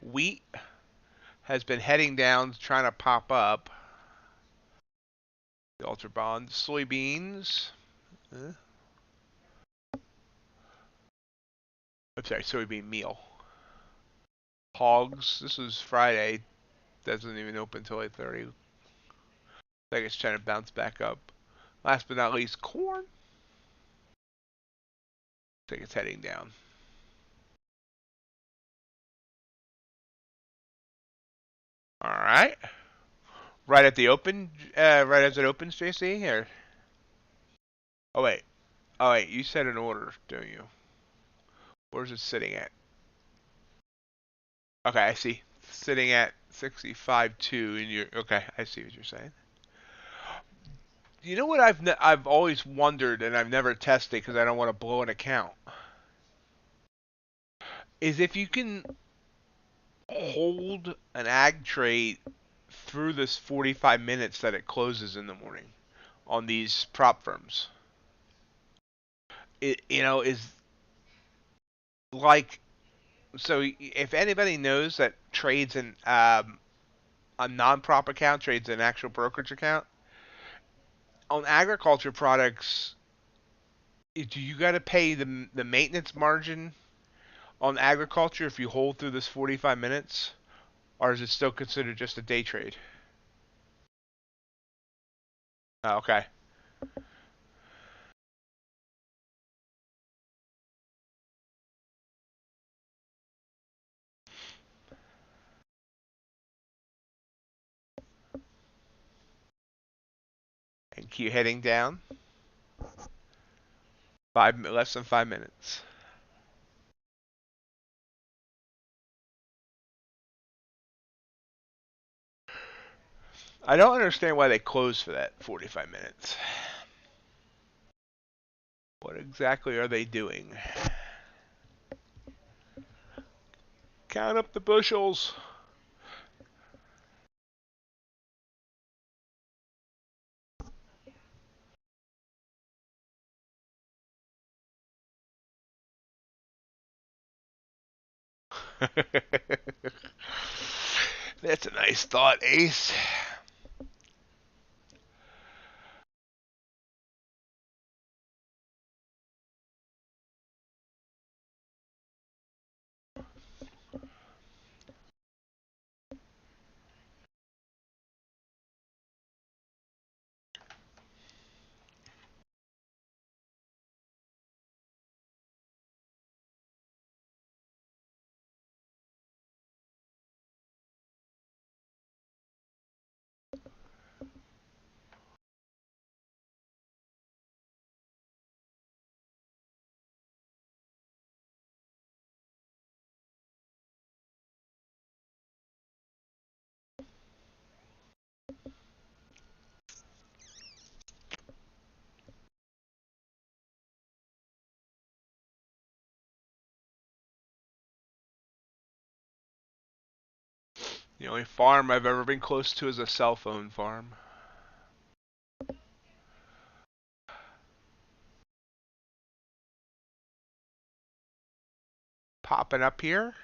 Wheat has been heading down, trying to pop up. The ultra bond. Soybeans. I'm sorry, soybean meal. Hogs. This is Friday. Doesn't even open until 8:30. I think it's trying to bounce back up. Last but not least, corn. I think it's heading down. All right. Right at the open, right as it opens, JC. Or oh wait, you set an order, don't you? Where's it sitting at? Okay, I see. Sitting at 65.2, and you're okay. I see what you're saying. You know what I've always wondered, and I've never tested because I don't want to blow an account, is if you can hold an ag trade through this 45 minutes that it closes in the morning on these prop firms. It is like, so if anybody knows that trades in a non-prop account, trades an actual brokerage account on agriculture products, do you got to pay the maintenance margin on agriculture if you hold through this 45 minutes, or is it still considered just a day trade? Oh, okay. And keep heading down. Less than 5 minutes. I don't understand why they closed for that 45 minutes. What exactly are they doing? Count up the bushels. That's a nice thought, Ace. The only farm I've ever been close to is a cell phone farm. Popping up here.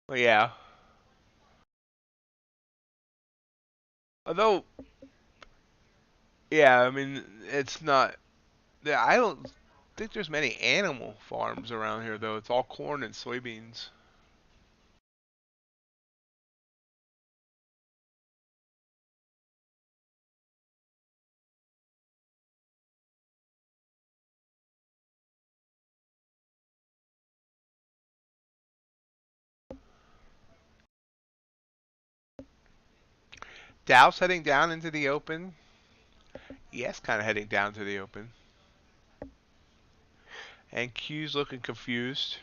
Well, yeah. Although, yeah, I mean, it's not. I don't think there's many animal farms around here, though. It's all corn and soybeans. Dow's heading down into the open. ES kind of heading down to the open. And Q's looking confused.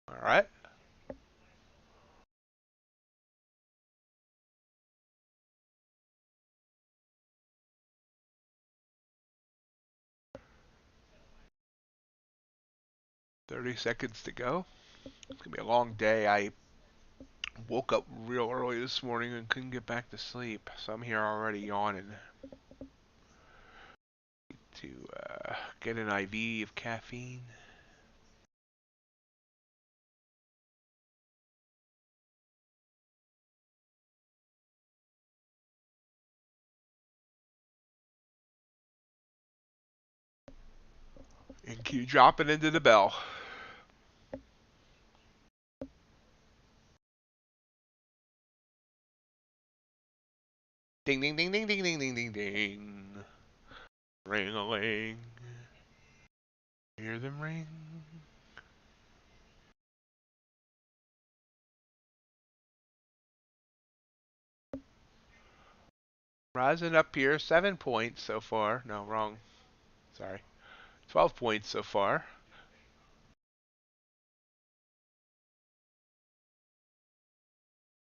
All right. $30 to go. It's gonna be a long day. I woke up real early this morning and couldn't get back to sleep, so I'm here already yawning. To get an IV of caffeine. And Q dropping into the bell. Ding ding ding ding ding ding ding ding ding. Ring-a-ling. Hear them ring. Rising up here, 7 points so far. No, wrong. Sorry. 12 points so far.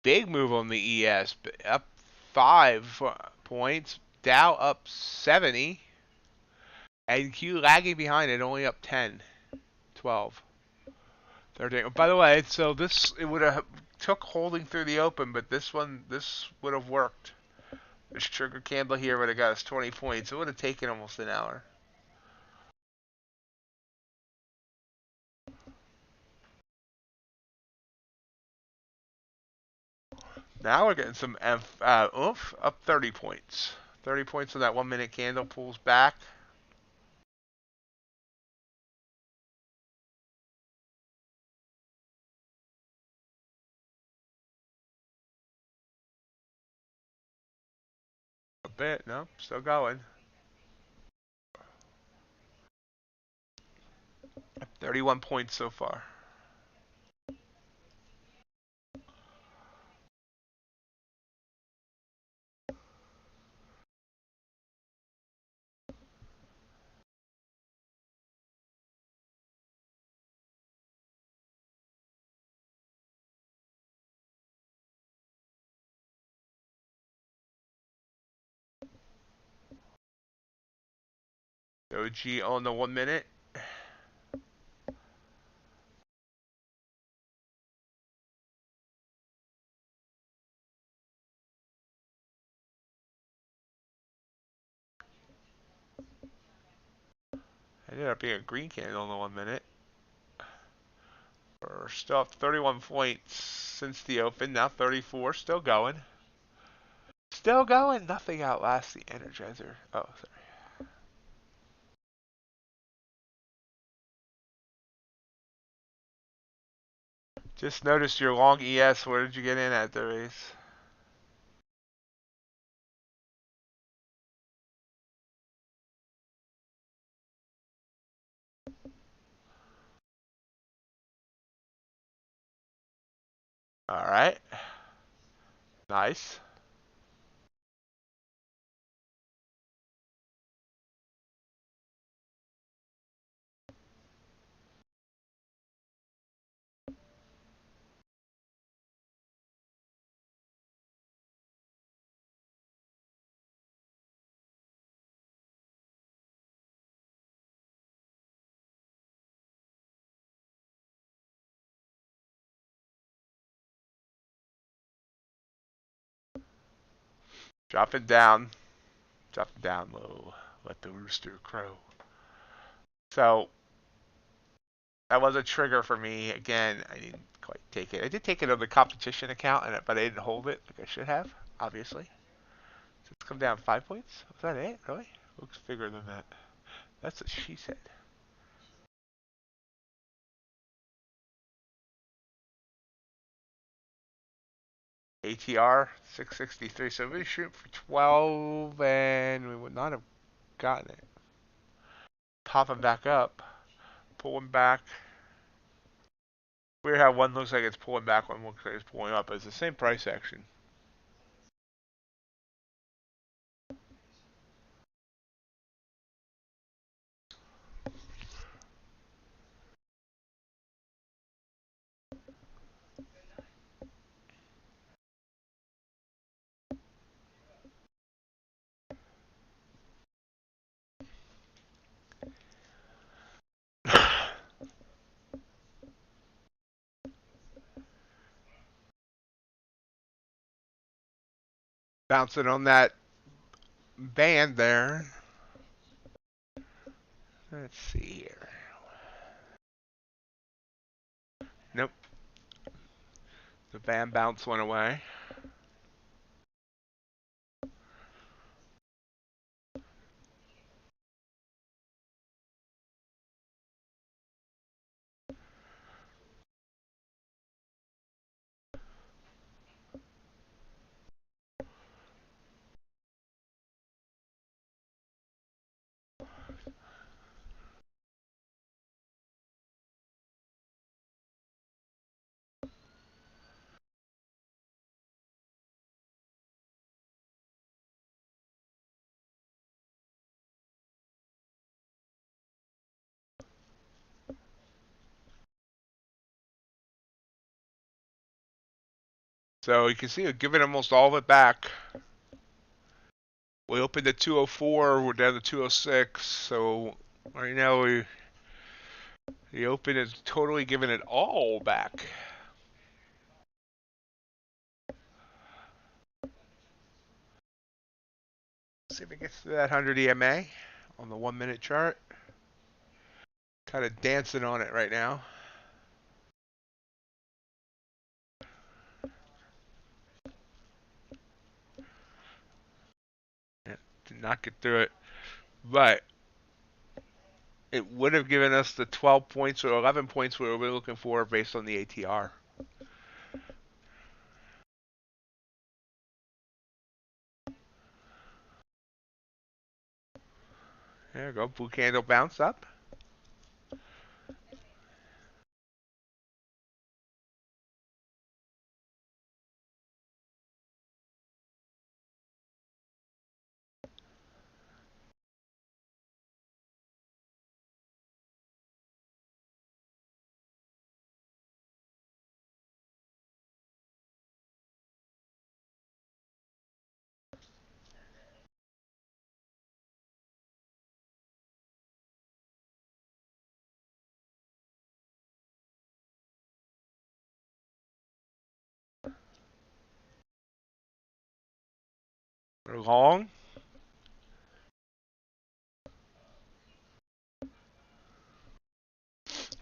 Big move on the ES. Up 5 points. Dow up 70. And Q lagging behind it, only up 10. 12. 13. By the way, so this, it would have took holding through the open, but this would have worked. This trigger candle here would have got us 20 points. It would have taken almost an hour. Now we're getting some oomph, up 30 points. 30 points on that 1 minute candle, pulls back. A bit, no, still going. 31 points so far. Doji on the 1 minute. Ended up being a green candle on the 1 minute. We're still up 31 points since the open. Now 34. Still going. Still going. Nothing outlasts the Energizer. Oh, sorry. Just noticed your long ES. Where did you get in at the race? All right. Nice. Drop it down. Drop it down low. Let the rooster crow. So that was a trigger for me. Again, I didn't quite take it. I did take it on the competition account, but I didn't hold it like I should have, obviously. So it's come down 5 points. Was that it? Really? Looks bigger than that. That's what she said. ATR 663. So we shoot for 12, and we would not have gotten it. Popping back up, pulling back. Weird how one looks like it's pulling back, one looks like it's pulling up. It's the same price action. Bouncing on that band there. Let's see here. Nope. The band bounce went away. So you can see we're giving almost all of it back. We opened at 204, we're down to 206. So right now the open is totally giving it all back. See if it gets to that 100 EMA on the 1 minute chart. Kind of dancing on it right now. Yeah, did not get through it. But it would have given us the 12 points or 11 points we were looking for based on the ATR. There we go. Blue candle bounce up. We're long.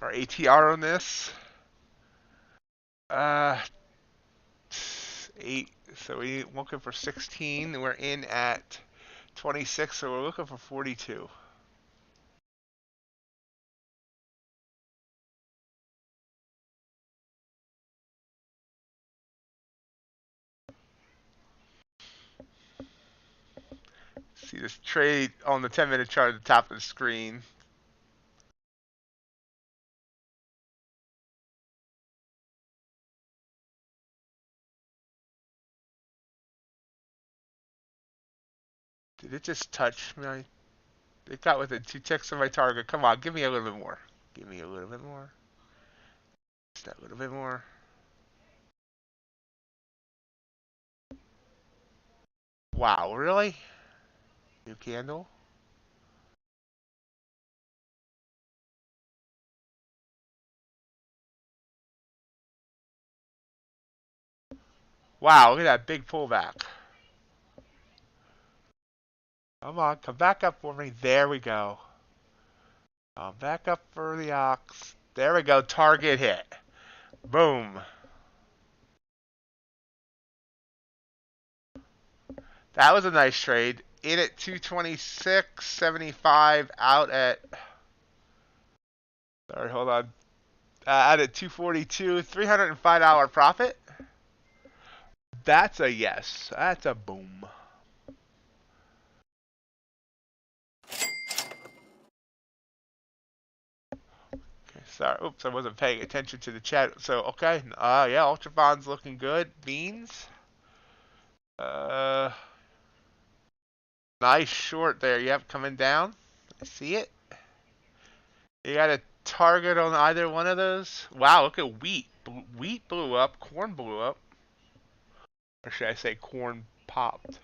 Our ATR on this. 8. So we're looking for 16. We're in at 26, so we're looking for 42. See this trade on the 10-minute chart at the top of the screen. Did it just touch me? It got within 2 ticks of my target. Come on, give me a little bit more. Give me a little bit more. Just that little bit more. Wow, really? New candle? Wow, look at that big pullback. Come on, come back up for me. There we go. Back up for the ox. There we go. Target hit. Boom. That was a nice trade. In at 226.75, out at. Sorry, hold on. Out at 242, $305 profit. That's a yes. That's a boom. Okay, sorry. Oops, I wasn't paying attention to the chat. So, okay. Yeah, Ultra Bond's looking good. Beans. Nice short there. Yep, coming down. I see it. You got a target on either one of those? Wow, look at wheat. Wheat blew up. Corn blew up. Or should I say corn popped?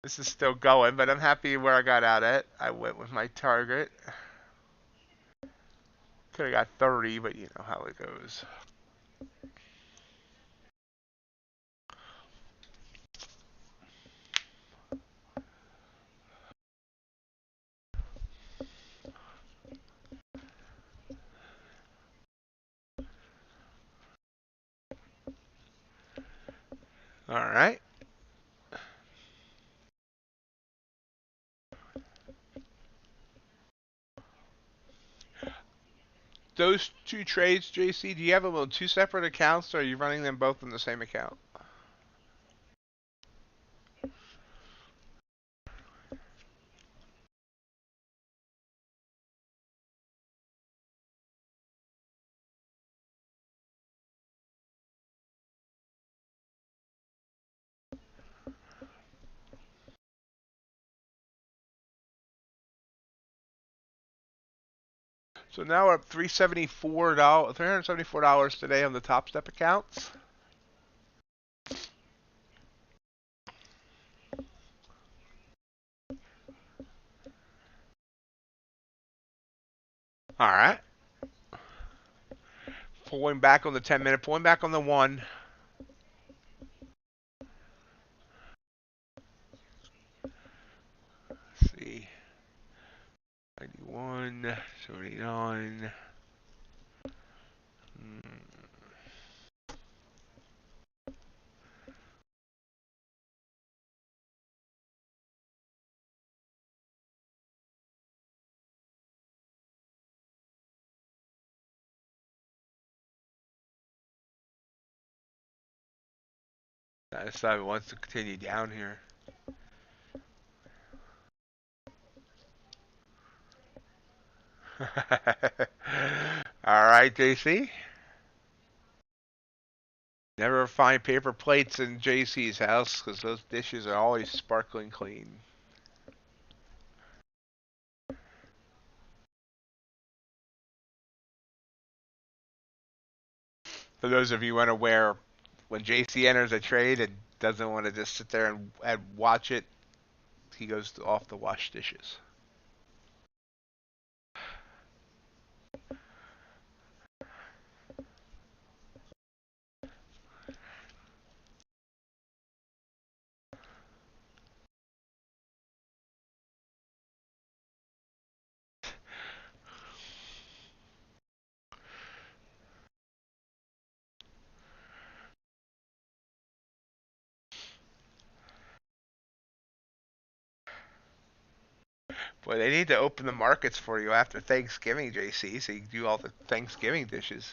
This is still going, but I'm happy where I got out at. I went with my target. Could have got 30, but you know how it goes. All right. Those two trades, JC, do you have them on two separate accounts, or are you running them both in the same account? So now we're up $374 today on the Top Step accounts. All right. Pulling back on the 10-minute, pulling back on the 1. Let's see. 91, 79. I decided it wants to continue down here. All right, JC. Never find paper plates in JC's house because those dishes are always sparkling clean. For those of you unaware, when JC enters a trade and doesn't want to just sit there and watch it, he goes off to wash dishes. Boy, they need to open the markets for you after Thanksgiving, JC, so you can do all the Thanksgiving dishes.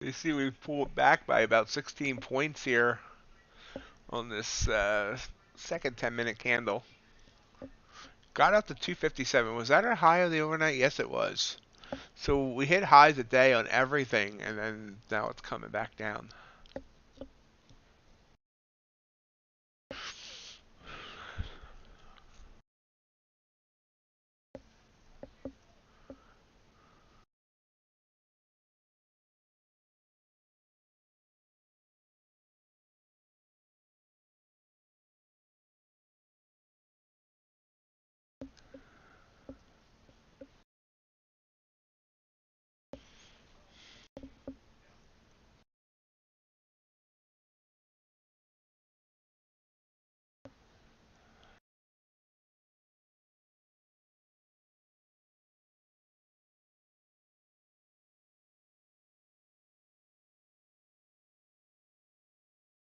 You see, we pulled back by about 16 points here on this second 10-minute candle. Got up to 257. Was that our high of the overnight? Yes, it was. So we hit highs a day on everything, and then now it's coming back down.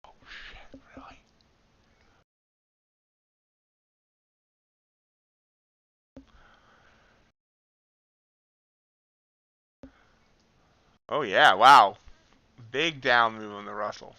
Oh shit, really? Oh yeah, wow. Big down move on the Russell.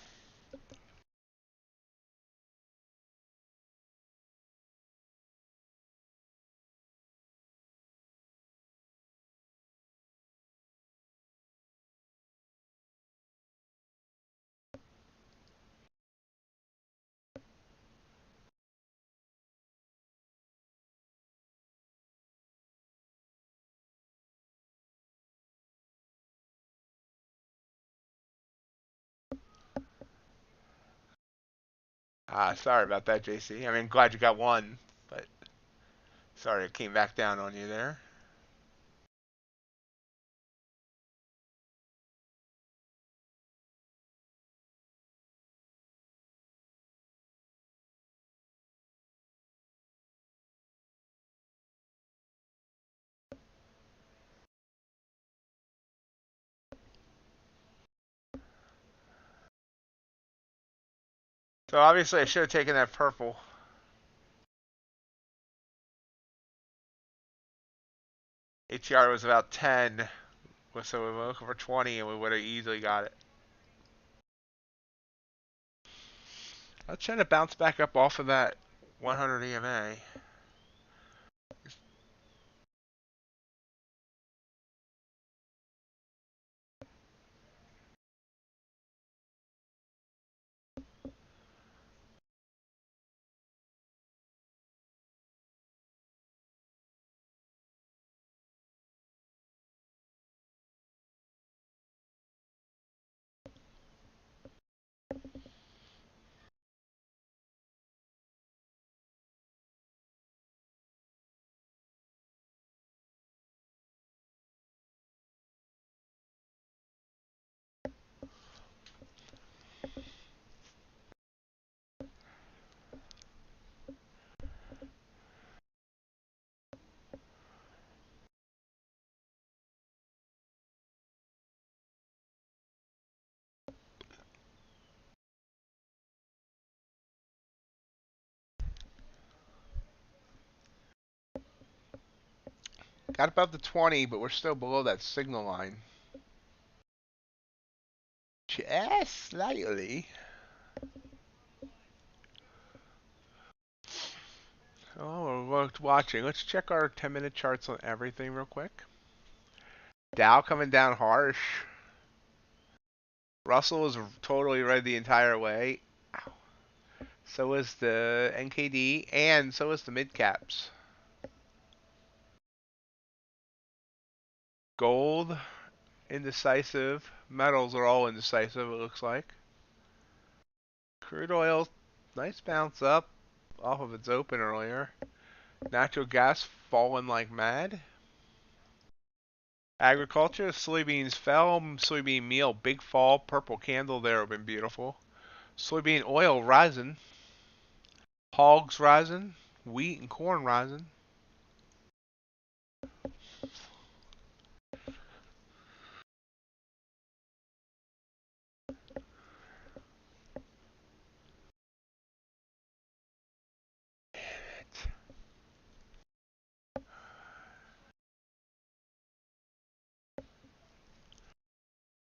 Sorry about that, JC. I mean, glad you got one, but sorry it came back down on you there. So obviously I should have taken that purple. ATR was about 10, so we were looking for 20 and we would have easily got it. Let's try to bounce back up off of that 100 EMA. Got above the 20, but we're still below that signal line. Just slightly. Oh, we're watching. Let's check our 10-minute charts on everything real quick. Dow coming down harsh. Russell is totally red the entire way. Ow. So is the NKD, and so is the mid caps. Gold, indecisive. Metals are all indecisive, it looks like. Crude oil, nice bounce up off of its open earlier. Natural gas falling like mad. Agriculture, soybeans fell. Soybean meal, big fall. Purple candle there would have been beautiful. Soybean oil rising. Hogs rising. Wheat and corn rising.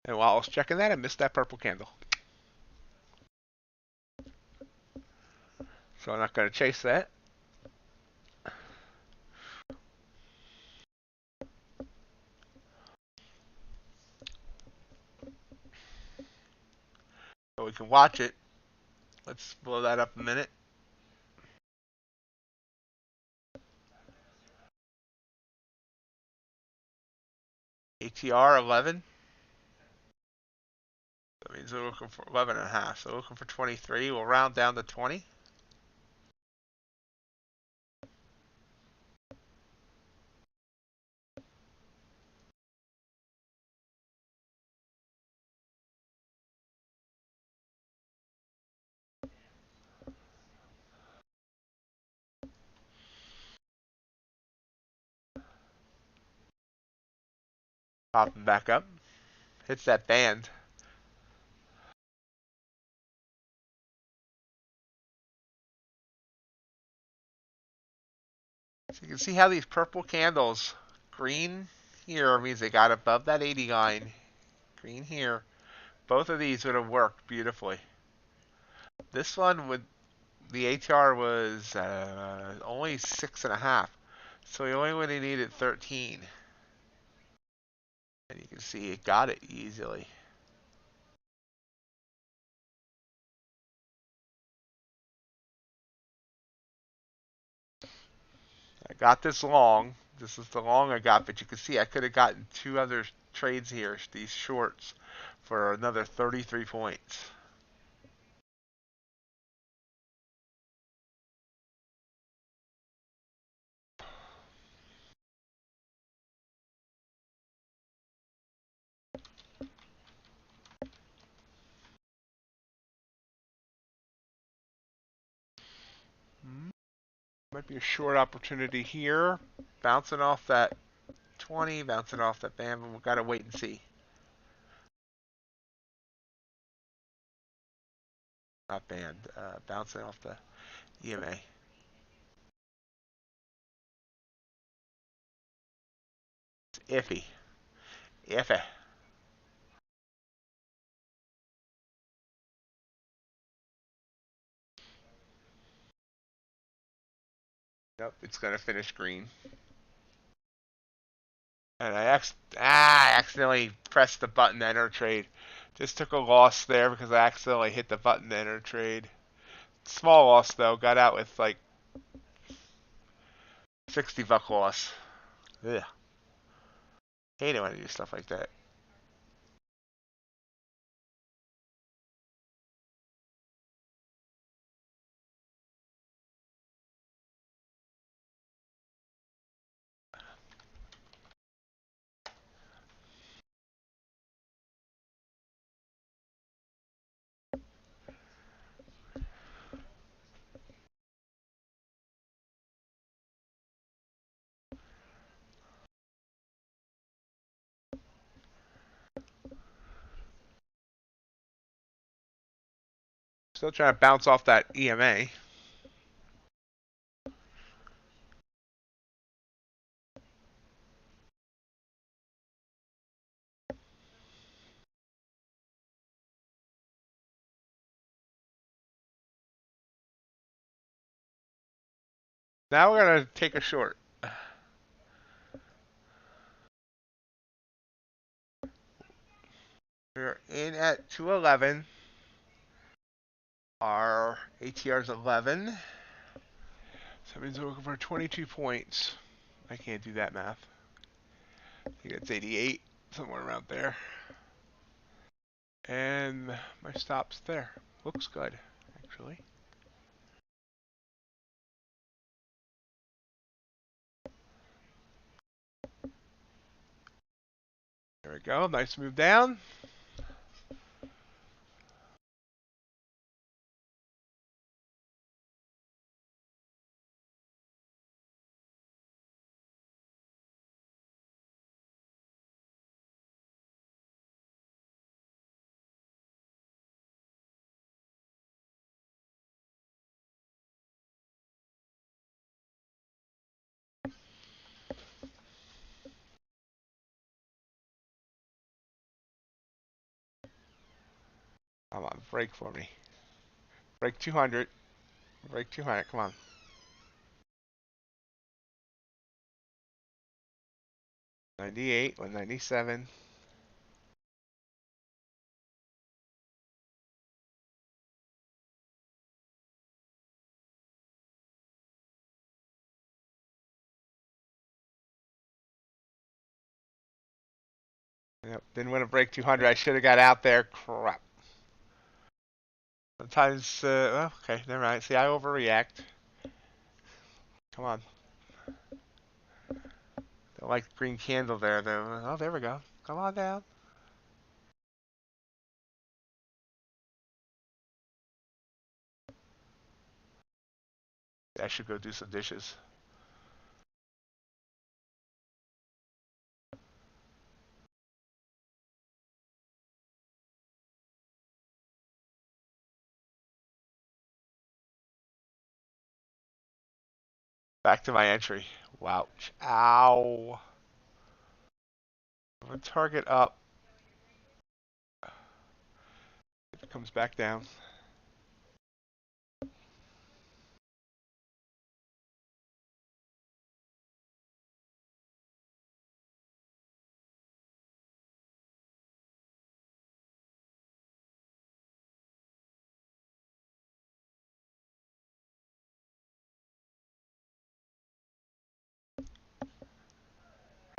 And while I was checking that, I missed that purple candle. So I'm not going to chase that. So we can watch it. Let's blow that up a minute. ATR 11. That means we're looking for 11 and a half. So we're looking for 23. We'll round down to 20. Popping back up. Hits that band. So you can see how these purple candles, green here means they got above that 80 line. Green here. Both of these would have worked beautifully. This one would, the ATR was only 6.5. So we only would have needed 13. And you can see it got it easily. I got this long. This is the long I got, but you can see I could have gotten 2 other trades here, these shorts, for another 33 points. Might be a short opportunity here. Bouncing off that 20, bouncing off that band, but we've got to wait and see. Not band, bouncing off the EMA. It's iffy. Iffy. Nope, it's going to finish green. And I accidentally pressed the button to enter trade. Just took a loss there because I accidentally hit the button to enter trade. Small loss though, got out with like $60 loss. Ugh. Hate it when I do stuff like that. Still trying to bounce off that EMA. Now we're going to take a short. We're in at 211. Our ATR is 11. So that means we're looking for 22 points. I can't do that math. I think it's 88, somewhere around there. And my stop's there. Looks good, actually. There we go. Nice move down. Come on, break for me. Break 200. Break 200. Come on. $98, $197. Yep, didn't want to break 200. I should have got out there. Crap. Sometimes, well, okay, never mind. See, I overreact. Come on. Don't like the green candle there, though. Oh, there we go. Come on down. I should go do some dishes. Back to my entry. Wow. Ow. I'm target up. If it comes back down.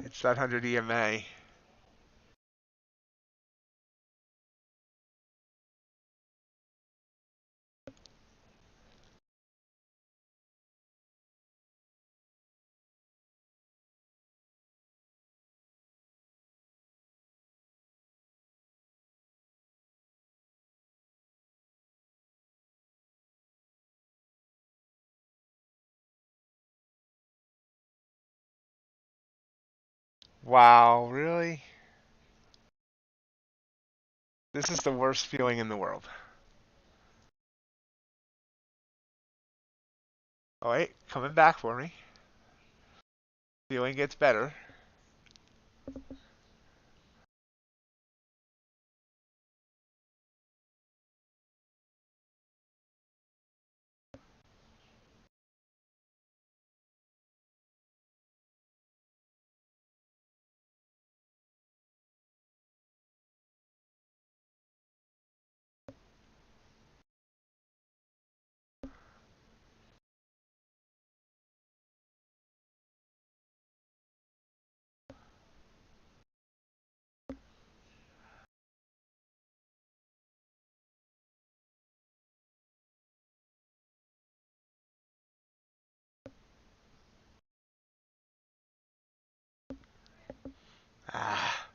It's that 100 EMA. Wow, really? This is the worst feeling in the world. Oh, wait, coming back for me. Feeling gets better. Ah.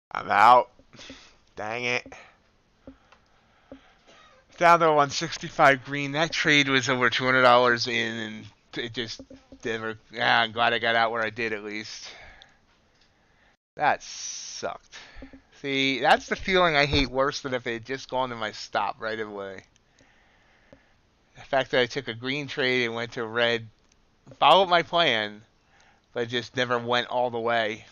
I'm out. Dang it. Down to 165 green. That trade was over $200 in, and it just never. Yeah, I'm glad I got out where I did at least. That sucked. See, that's the feeling I hate worse than if it had just gone to my stop right away. The fact that I took a green trade and went to red, followed my plan, but just never went all the way.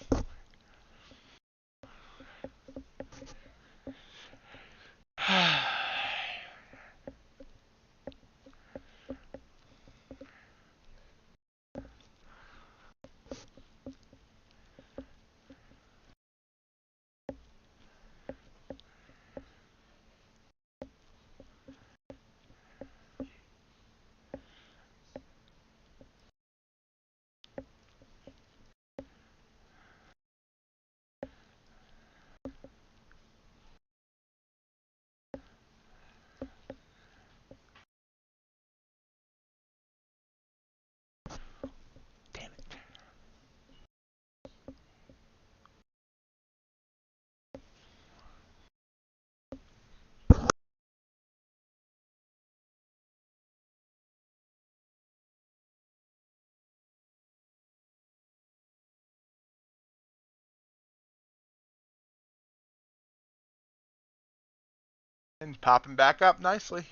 And popping back up nicely.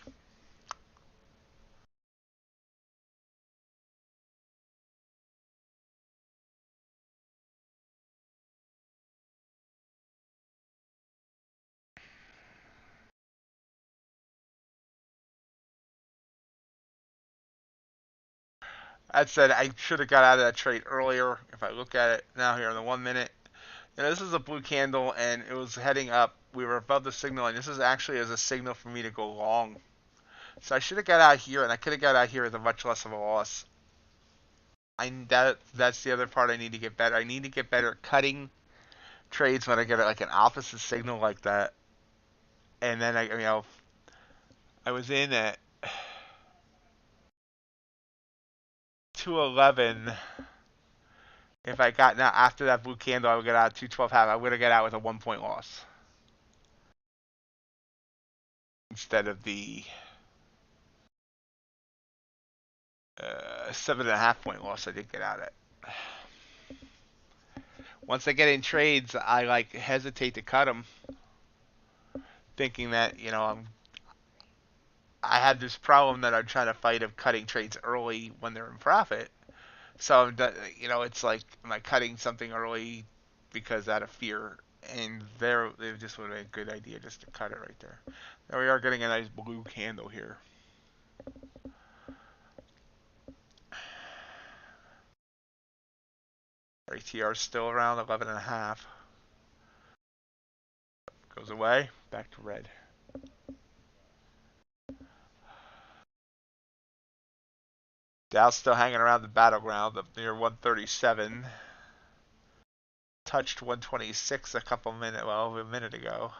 I said I should have got out of that trade earlier. If I look at it now here in the 1 minute, this is a blue candle and it was heading up. We were above the signal, and this is actually as a signal for me to go long. So I should have got out here, and I could have got out here with a much less of a loss. That's the other part I need to get better. I need to get better at cutting trades when I get like an opposite signal like that. And then I was in at 211. If I got now after that blue candle, I would get out at 212 half. I would have got out with a 1 point loss instead of the 7.5 point loss I did get out at. Once I get in trades, I like hesitate to cut them, thinking that I had this problem that I'm trying to fight of cutting trades early when they're in profit. So it's like, am I cutting something early because out of fear? And it just would have been a good idea just to cut it right there. Now we are getting a nice blue candle here. Our ATR is still around 11.5. Goes away, back to red. Dow's still hanging around the battleground up near 137. Touched 126 a minute ago.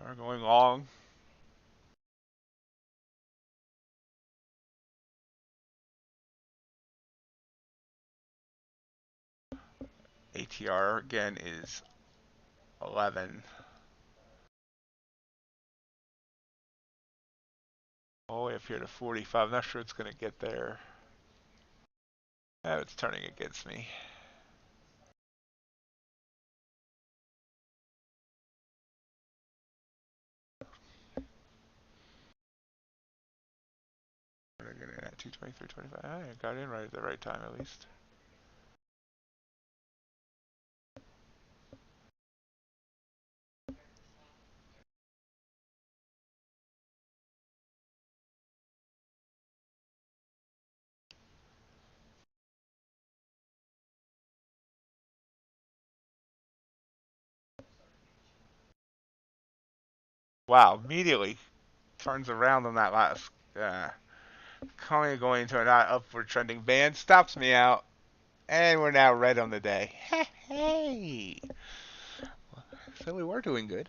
We're going long. ATR again is 11. All the way up here to 45. I'm not sure it's going to get there. Oh, it's turning against me. We're getting at 223.25. I got in right at the right time at least. Wow, immediately turns around on that last. Currently going into an upward trending band, stops me out, and we're now red on the day. Hey! So we were doing good.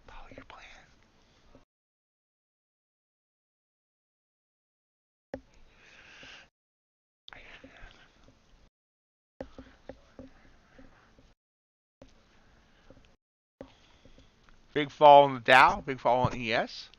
Follow your plan. Big fall on the Dow, big fall on ES.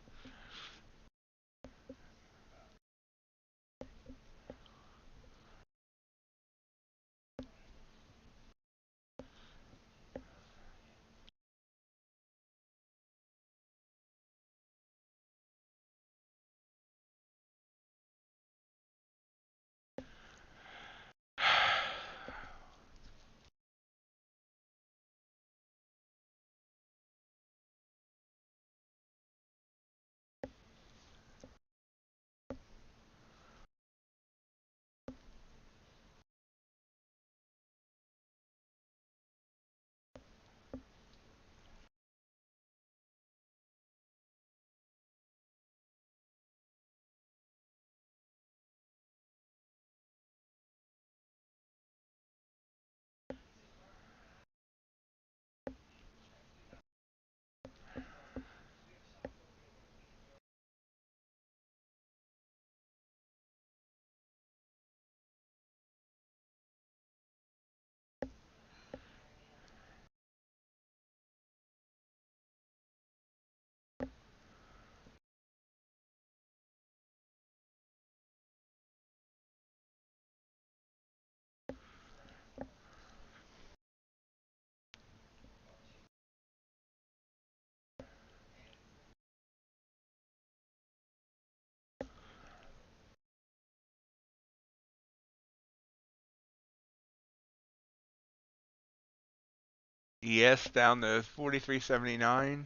ES down to 43.79,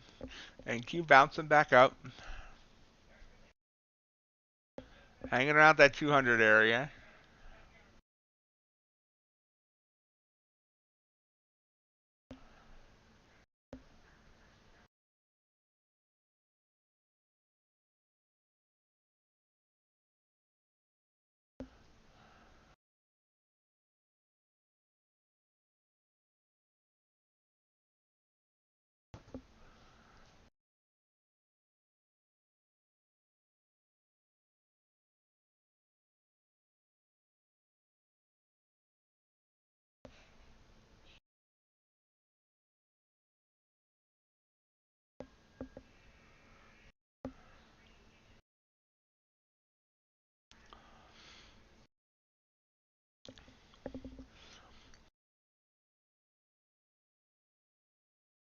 and Q bouncing back up, hanging around that 200 area.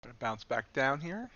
Gonna bounce back down here.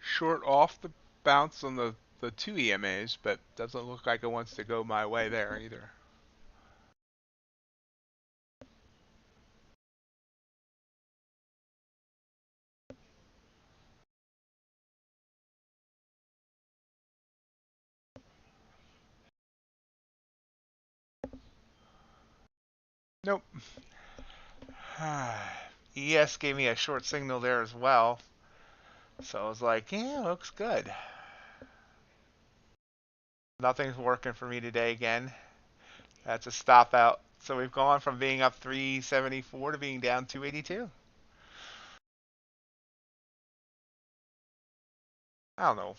Short off the bounce on the two EMAs, but doesn't look like it wants to go my way there either. Nope. ES gave me a short signal there as well. So I was like, yeah, looks good. Nothing's working for me today again. That's a stop out. So we've gone from being up 374 to being down 282. I don't know.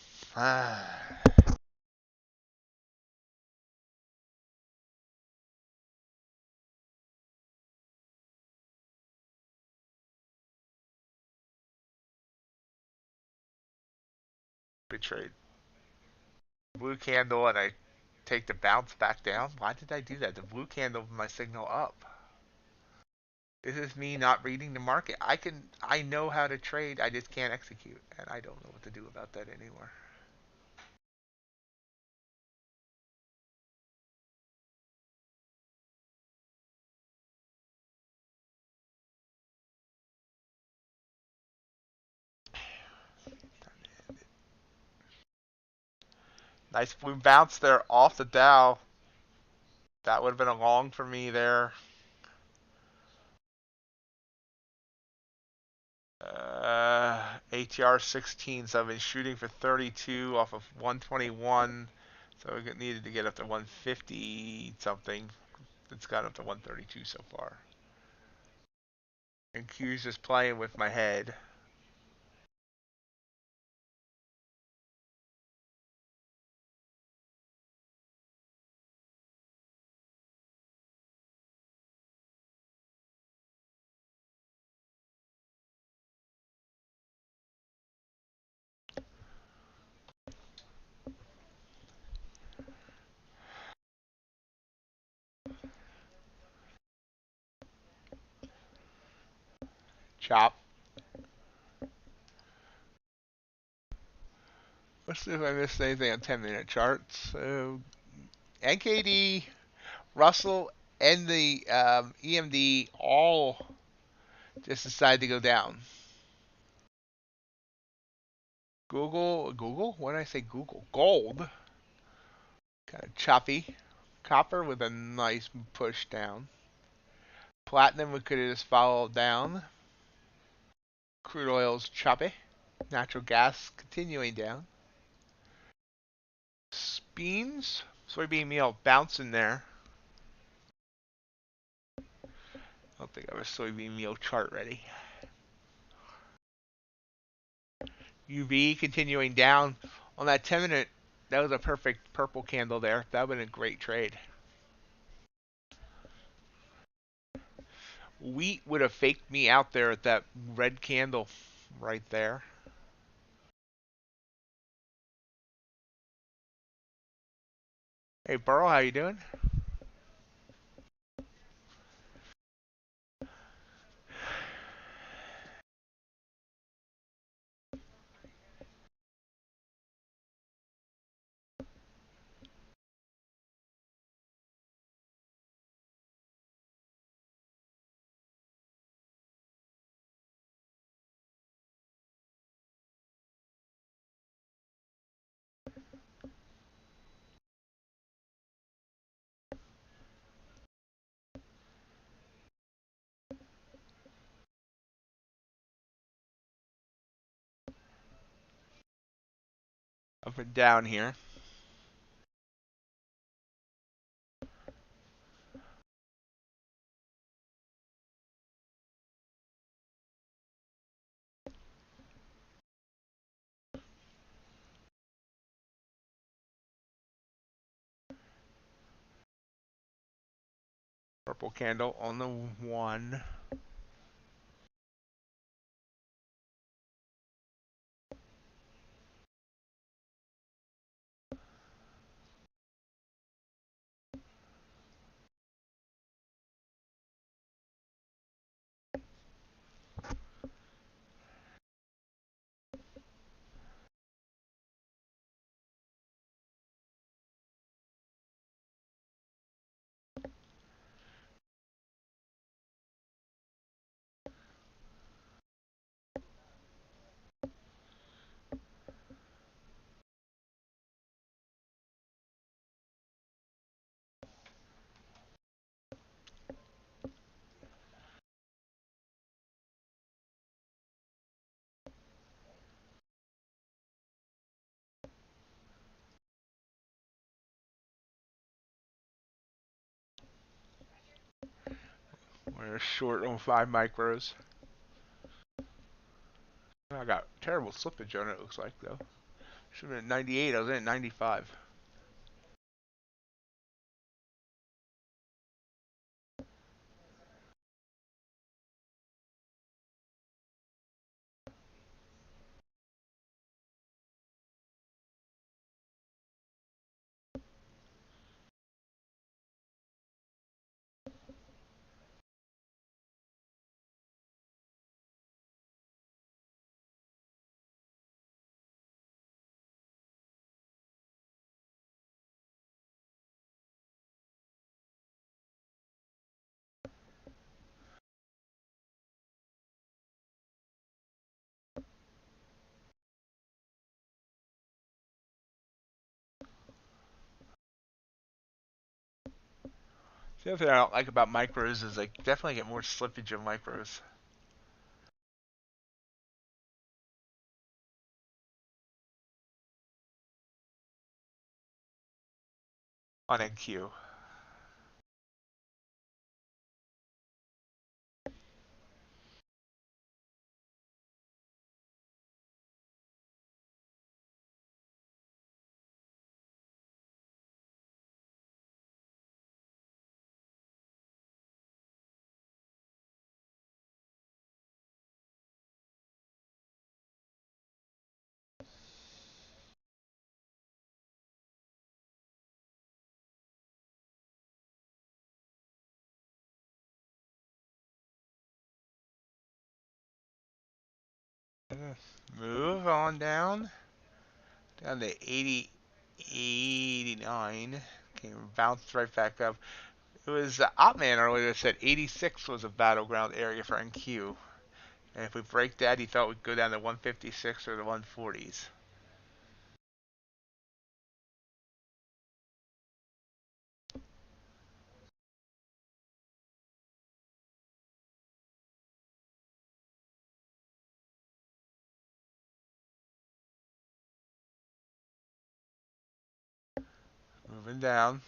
Betrayed. Blue candle and I take the bounce back down. Why did I do that? The blue candle my signal up. This is me not reading the market. I know how to trade. I just can't execute, and I don't know what to do about that anymore. Nice blue bounce there off the Dow. That would have been a long for me there. ATR 16, so I've been shooting for 32 off of 121. So we needed to get up to 150 something. It's got up to 132 so far. And Q's just playing with my head. Chop. Let's see if I missed anything on 10-minute charts. So NKD, Russell, and the EMD all just decided to go down. Google? What did I say? Google. Gold. Kind of choppy. Copper with a nice push down. Platinum we could have just followed down. Crude oil's choppy. Natural gas continuing down. Beans, soybean meal bouncing there. think I have a soybean meal chart ready. UV continuing down on that 10-minute. That was a perfect purple candle there. That would have been a great trade. Wheat would have faked me out there at that red candle right there. Hey, Burrow, how you doing? Up and down here. Purple candle on the 1. We're short on 5 micros. I got terrible slippage on it, looks like, though. Should have been at 98. I was in at 95. The other thing I don't like about micros is I definitely get more slippage of micros on NQ. Move on down to 80, 89. Came bounced right back up. It was Opman earlier that said 86 was a battleground area for NQ. And if we break that, he thought we'd go down to 156 or the 140s. Moving down.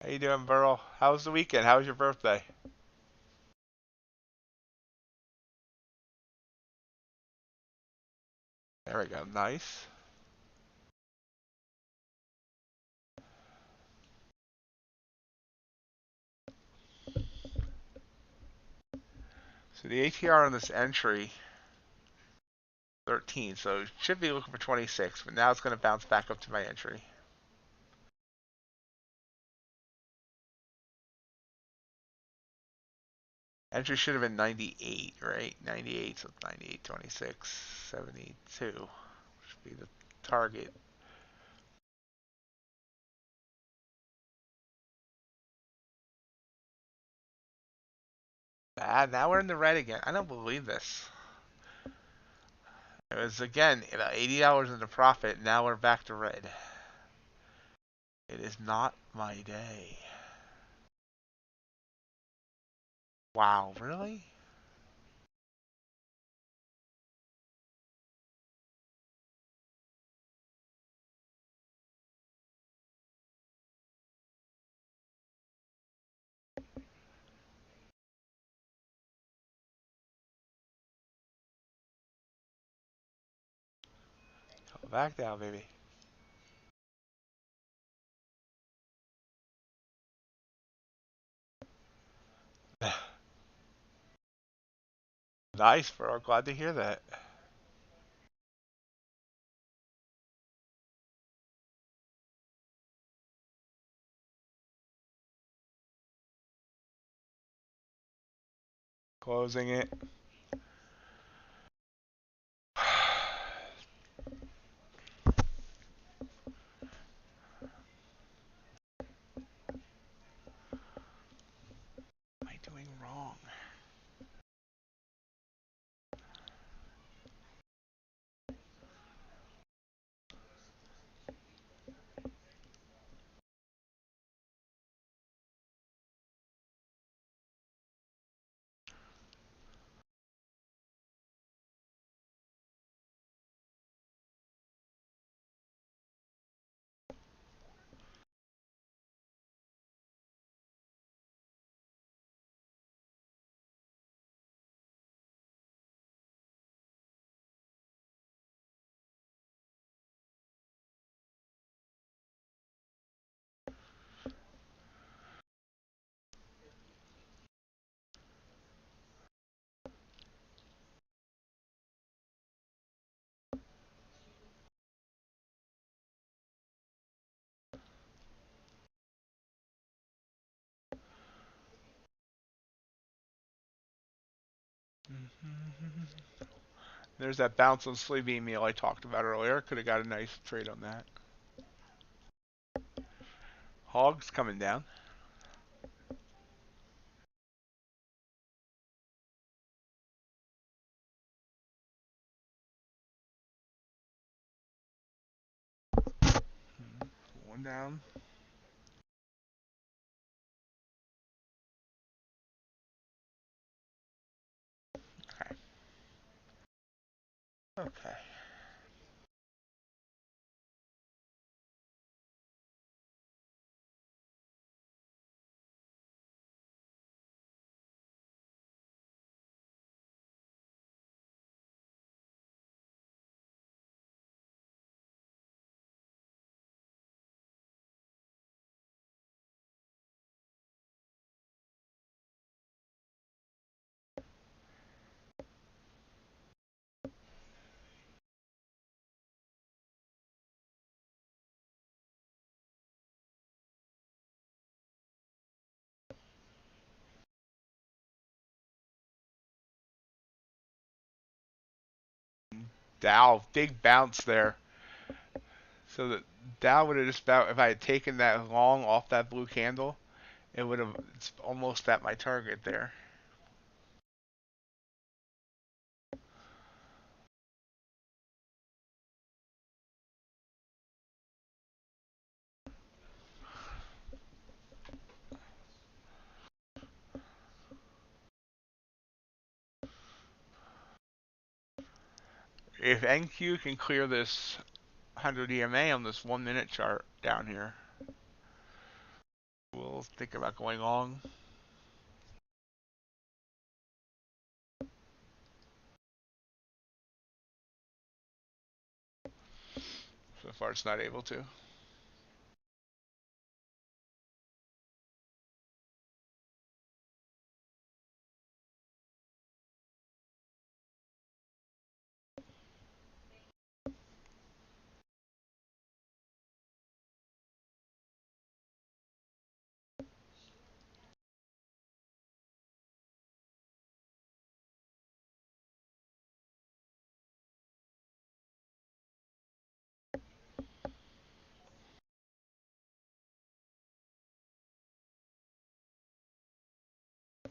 How you doing, Burl? How was the weekend? How was your birthday? There we go. Nice. So the ATR on this entry, 13, so it should be looking for 26, but now it's going to bounce back up to my entry. Entry should have been 98, right? 98, so 98, 26, 72 should be the target. Ah, now we're in the red again. I don't believe this. It was again about $80 in the profit. Now we're back to red. It is not my day. Wow, really? Go back down, baby. Nice, bro. Glad to hear that. Closing it. What am I doing wrong? There's that bounce on soybean meal I talked about earlier. Could have got a nice trade on that. Hogs coming down. One down. Okay. Okay. Dow, big bounce there. So that Dow would have just about, if I had taken that long off that blue candle, it would have, it's almost at my target there. If NQ can clear this 100 EMA on this 1 minute chart down here, We'll think about going long. So far, it's not able to.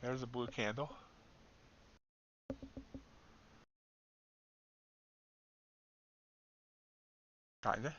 There's a blue candle. Kinda.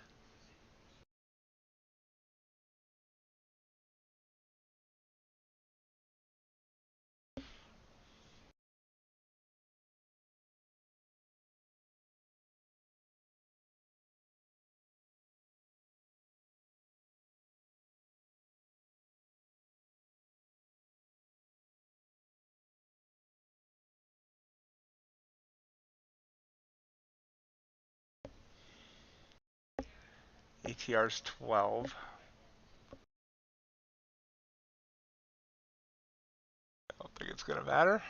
ATR's 12. I don't think it's gonna matter.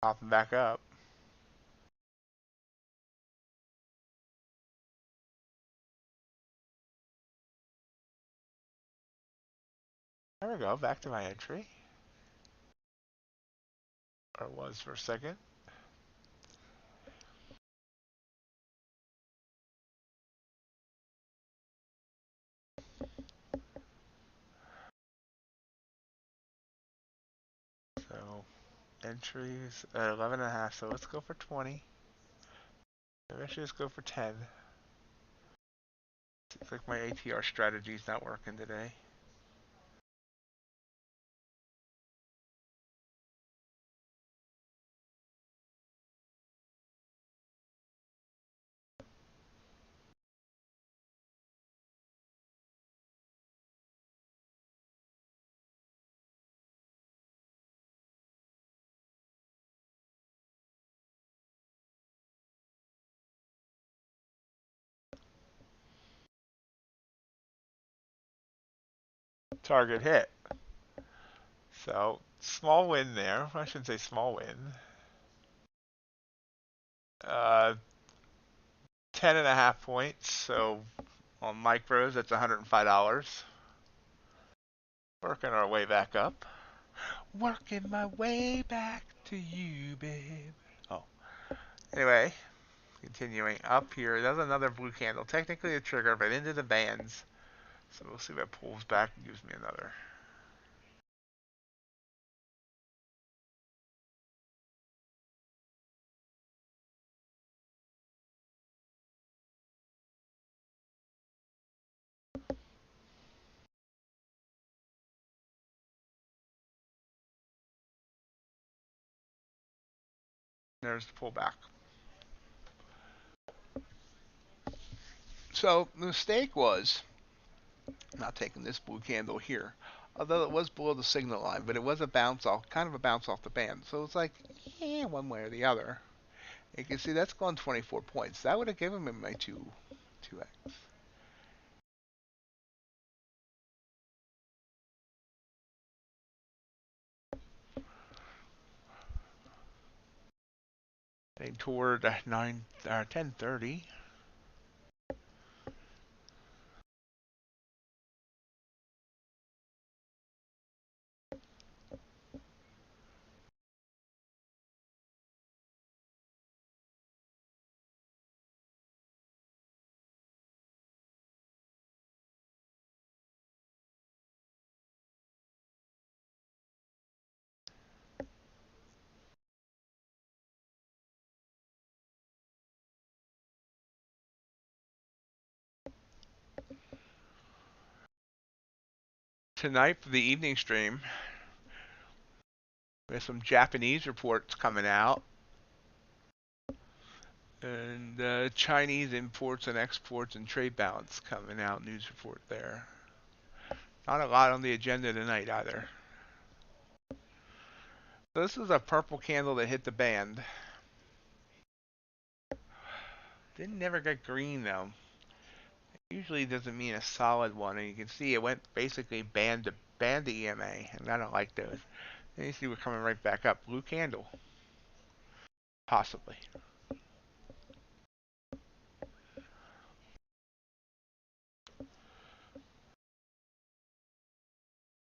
Popping back up. There we go, back to my entry. Or it was for a second. So, entries at 11.5, so let's go for 20. Maybe I should just go for 10. Seems like my ATR strategy's not working today. Target hit. So, small win there. I shouldn't say small win. 10.5 points. So, on micros, that's $105. Working our way back up. Working my way back to you, babe. Oh. Anyway, continuing up here. There's another blue candle. Technically a trigger, but into the bands. So we'll see if it pulls back and gives me another. There's the pullback. So the mistake was not taking this blue candle here. Although it was below the signal line, but it was a bounce off, kind of a bounce off the band. So it's like, yeah, one way or the other. You can see that's gone 24 points. That would have given me my 2x. Heading toward 10:30. Tonight for the evening stream, there's some Japanese reports coming out, and Chinese imports and exports and trade balance coming out. News report there. Not a lot on the agenda tonight either. So this is a purple candle that hit the band. Didn't never get green though. Usually doesn't mean a solid one, and you can see it went basically band to EMA, and I don't like those. And you see we're coming right back up. Blue candle, possibly.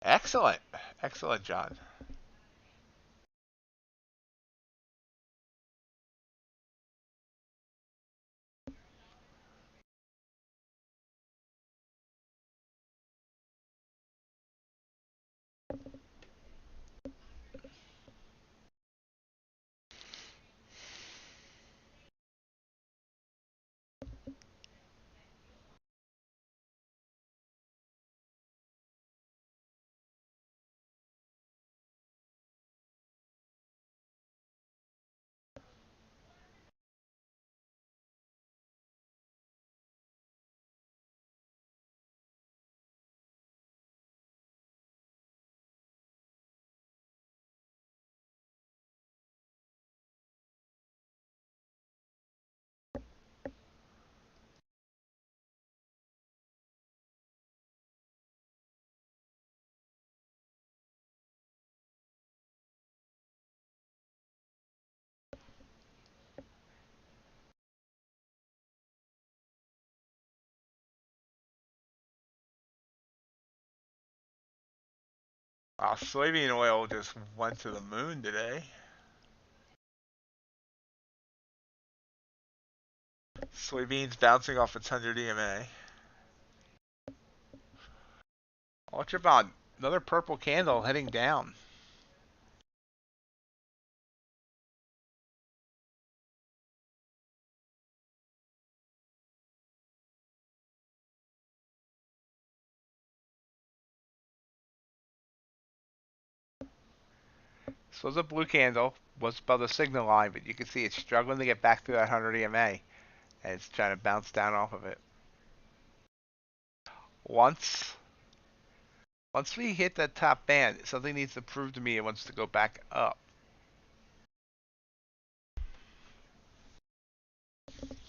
Excellent, excellent, John. Wow, soybean oil just went to the moon today. Soybeans bouncing off its 100 EMA. Ultra bond, another purple candle heading down. This was a blue candle, was above the signal line, but you can see it's struggling to get back to that 100 EMA, and it's trying to bounce down off of it. Once we hit that top band, something needs to prove to me it wants to go back up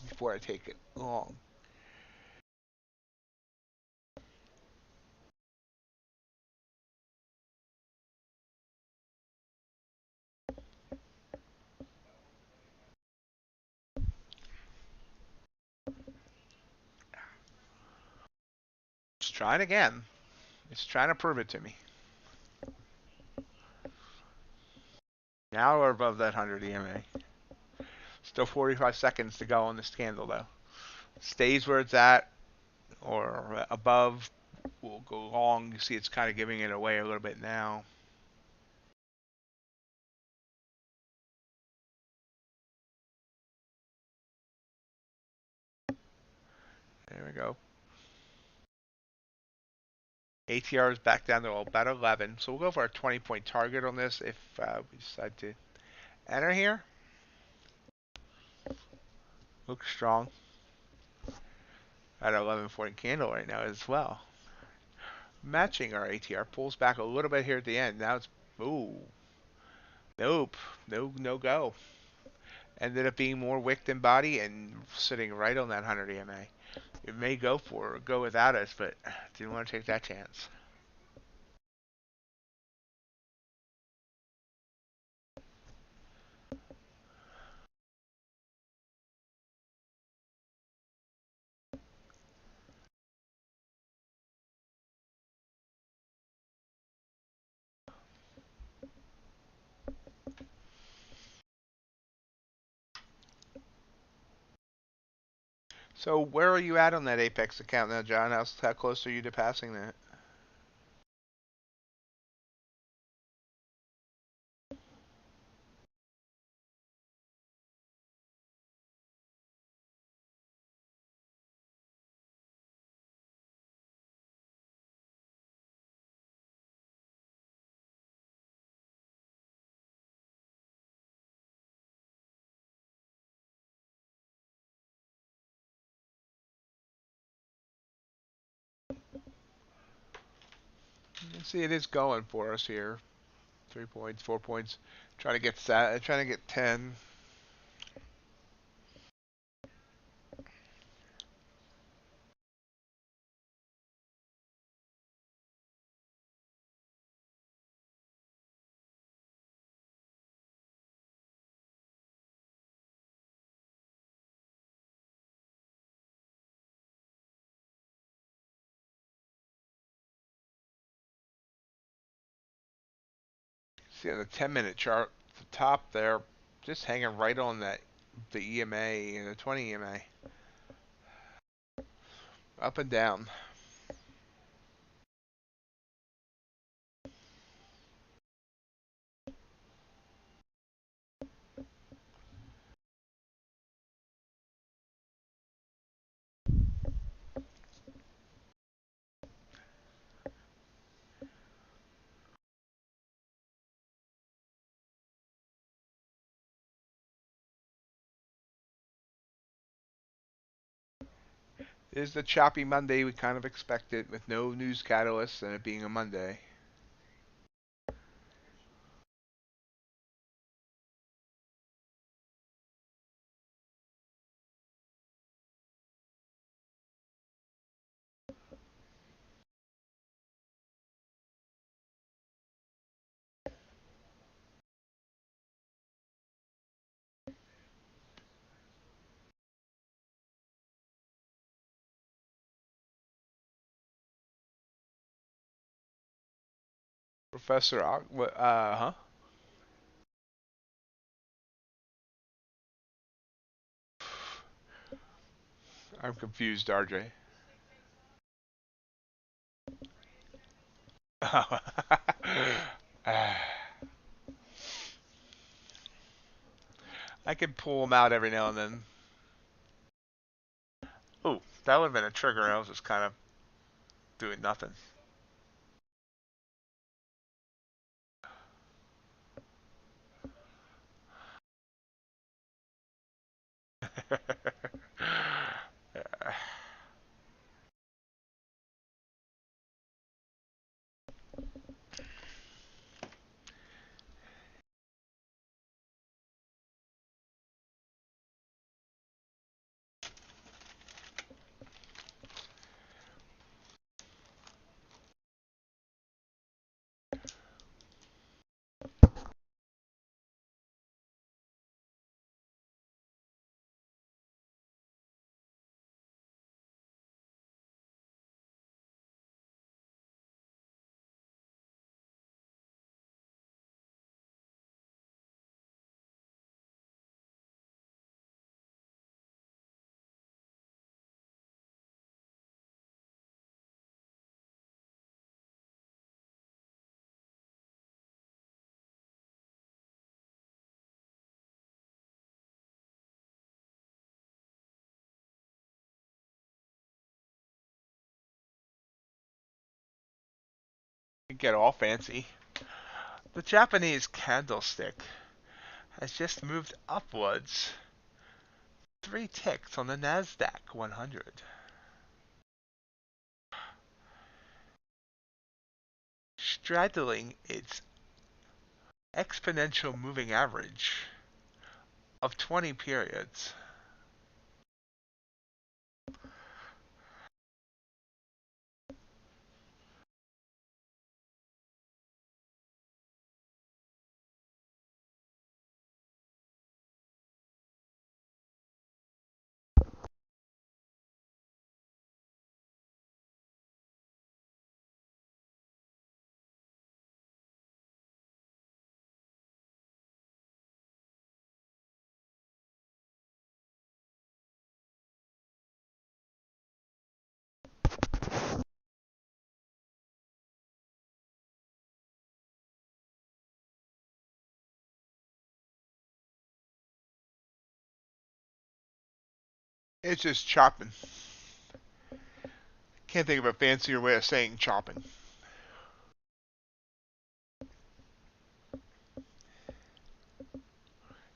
before I take it long. It's trying again. It's trying to prove it to me. Now we're above that 100 EMA. Still 45 seconds to go on this candle though. Stays where it's at or above, we'll go long. You see it's kind of giving it away a little bit now. There we go. ATR is back down to about 11. So we'll go for our 20-point target on this if we decide to enter here. Looks strong. At 11-point candle right now as well. Matching our ATR. Pulls back a little bit here at the end. Now it's, ooh. Nope. No go. Ended up being more wick than body and sitting right on that 100 EMA. It may go without us, but didn't want to take that chance. So where are you at on that Apex account now, John? How close are you to passing that? See, it is going for us here. 3 points, 4 points. Trying to get 10. See on the 10-minute chart, the top there, just hanging right on the EMA and the 20 EMA. Up and down. It is the choppy Monday we kind of expected, with no news catalysts and it being a Monday. Professor, huh? I'm confused, RJ. I can pull them out every now and then. Oh, that would have been a trigger. I was just kind of doing nothing. Get all fancy. The Japanese candlestick has just moved upwards 3 ticks on the NASDAQ 100. Straddling its exponential moving average of 20 periods. It's just chopping. Can't think of a fancier way of saying chopping.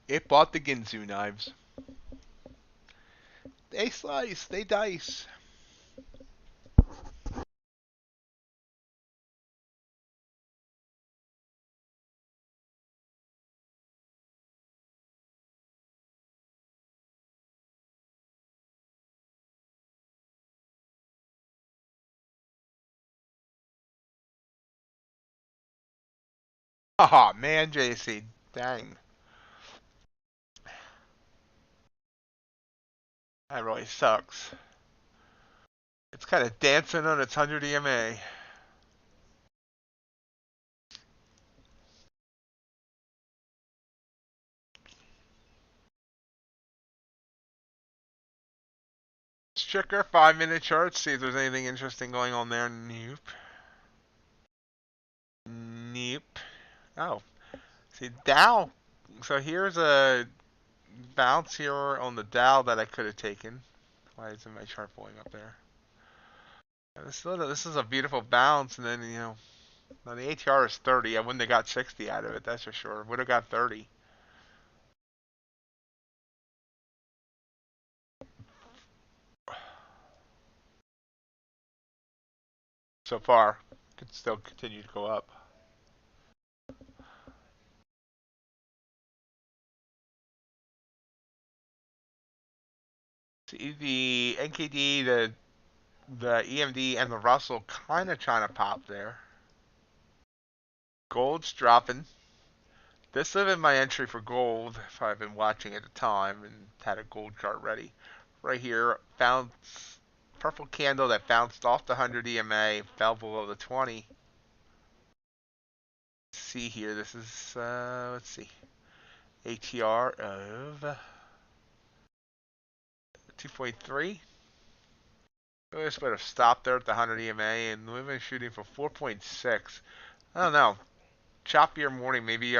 It bought the Ginsu knives. They slice, they dice. Oh man, JC, dang, that really sucks. It's kind of dancing on its 100 EMA. Let's check our 5-minute chart, see if there's anything interesting going on there. Nope. Nope. Oh, see Dow. So here's a bounce here on the Dow that I could have taken. Why isn't my chart pulling up there? This is a beautiful bounce, and then now the ATR is 30. I wouldn't have got 60 out of it, that's for sure. Would have got 30 so far. Could still continue to go up. See the NKD, the EMD, and the Russell kind of trying to pop there. Gold's dropping. This would have been my entry for gold if I've been watching at the time and had a gold chart ready. Right here, bounce, purple candle that bounced off the 100 EMA, fell below the 20. See here, this is, let's see, ATR of 2.3. This would have stopped there at the 100 EMA, and we've been shooting for 4.6. I don't know. Choppier morning, maybe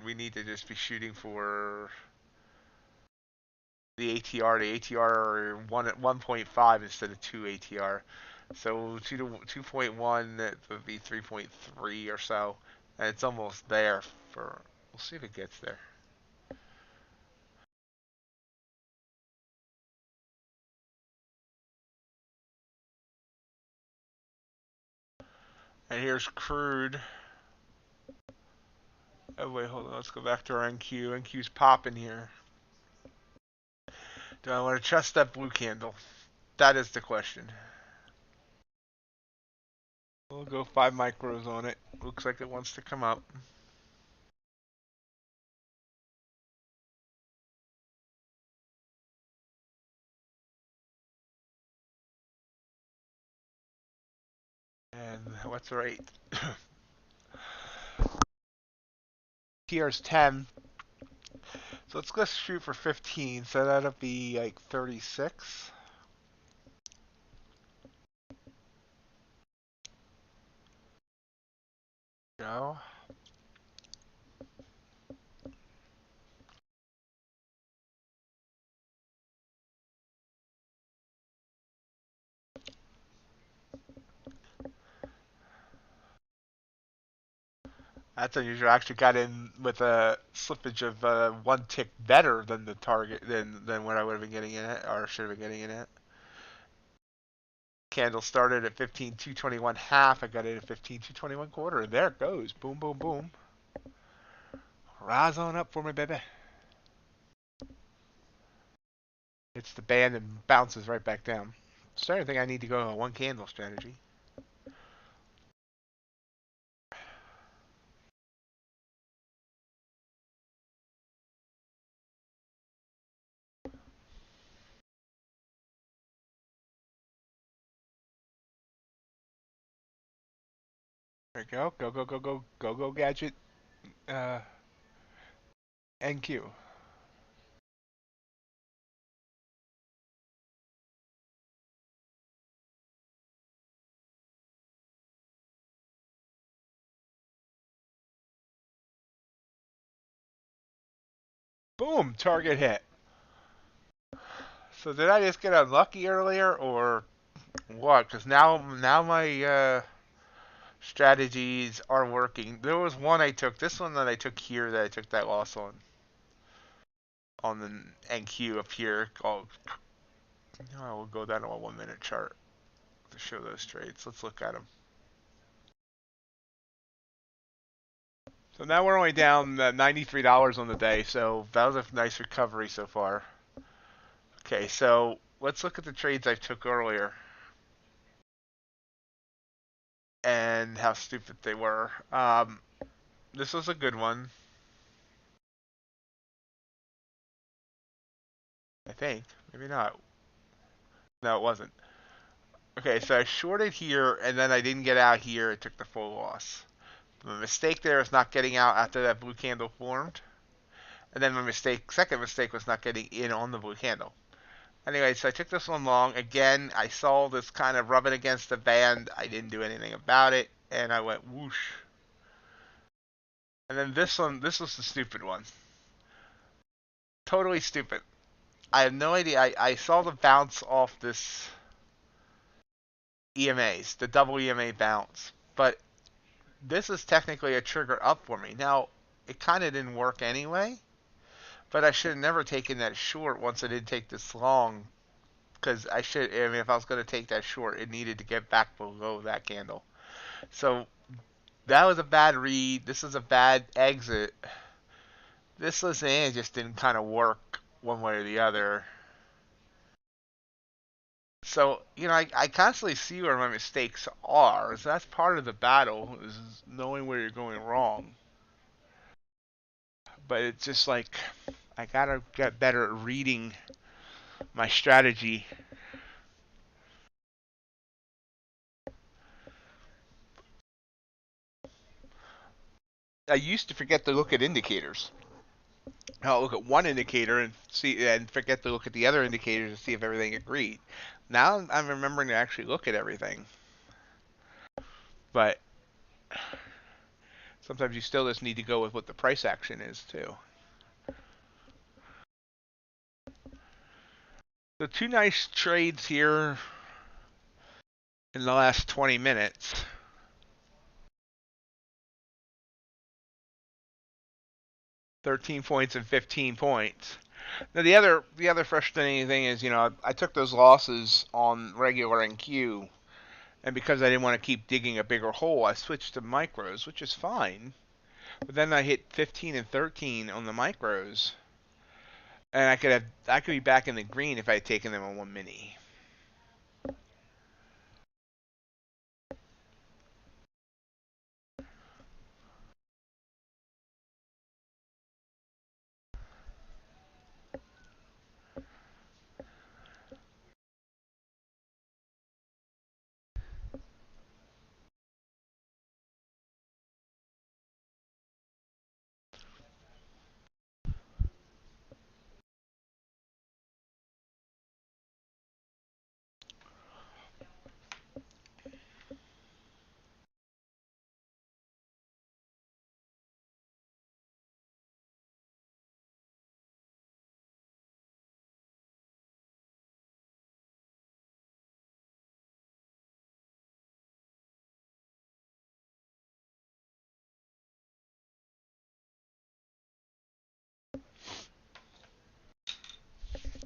we need to just be shooting for the ATR. The ATR 1.5 instead of 2 ATR. So 2.1, that would be 3.3 or so. And it's almost there for, we'll see if it gets there. And here's crude. Oh wait, hold on, let's go back to our NQ. NQ's popping here. Do I want to trust that blue candle? That is the question. We'll go 5 micros on it. Looks like it wants to come up. And what's the rate? TR's 10. So let's shoot for 15. So that'll be like 36. Go. That's unusual. I actually got in with a slippage of 1 tick better than the target than what I would have been getting in it, or should have been getting in it. Candle started at 15,221 half. I got it at 15,221 quarter. And there it goes. Boom, boom, boom. Rise on up for me, baby. Hits the band and bounces right back down. Starting to think I need to go on 1 candle strategy. There we go. Go, go, go, go, go, go, gadget. Uh, NQ. Boom, target hit. So did I just get unlucky earlier, or what? Because now my strategies are working. There was one I took. This one that I took here that I took that loss on the NQ up here. Called. Oh, we'll go down to a 1-minute chart to show those trades. Let's look at them. So now we're only down $93 on the day. So that was a nice recovery so far. Okay, so let's look at the trades I took earlier and how stupid they were. This was a good one, I think. Maybe not. No, it wasn't. Okay, so I shorted here, and then I didn't get out here. It took the full loss. The mistake there is not getting out after that blue candle formed. And then my second mistake was not getting in on the blue candle. Anyway, so I took this one long. Again, I saw this kind of rubbing against the band. I didn't do anything about it, and I went whoosh. And then this one, this was the stupid one. Totally stupid. I have no idea. I saw the bounce off this EMAs, the double EMA bounce. But this is technically a trigger up for me. Now, it kind of didn't work anyway, but I should have never taken that short once I did take this long. Because I mean, if I was going to take that short, it needed to get back below that candle. So that was a bad read. This is a bad exit. This Lisanne just didn't kind of work one way or the other. So, you know, I constantly see where my mistakes are. So that's part of the battle, is knowing where you're going wrong. But it's just like, I gotta get better at reading my strategy. I used to forget to look at indicators. I'll look at one indicator and forget to look at the other indicators to see if everything agreed. Now I'm remembering to actually look at everything. But sometimes you still just need to go with what the price action is too. The two nice trades here in the last 20 minutes. $13 and 15 points. Now the other frustrating thing is, you know, I took those losses on regular and Q, and because I didn't want to keep digging a bigger hole, I switched to micros, which is fine. But then I hit 15 and 13 on the micros, and I could be back in the green if I had taken them on 1 mini.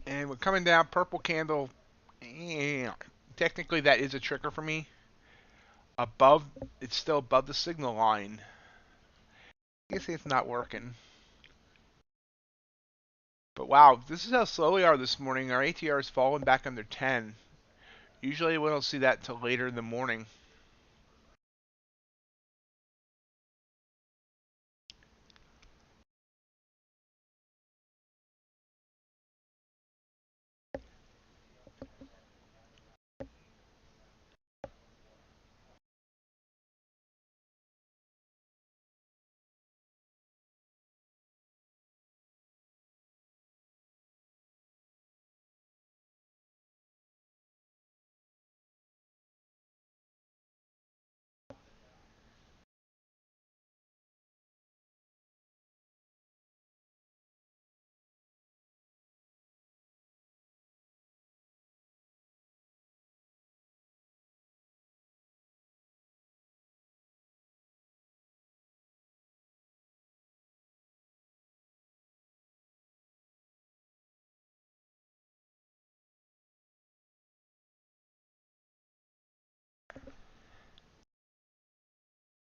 And we're coming down, purple candle. Technically, that is a trigger for me. Above, it's still above the signal line. You can see it's not working. But wow, this is how slow we are this morning. Our ATR has fallen back under 10. Usually we don't see that until later in the morning.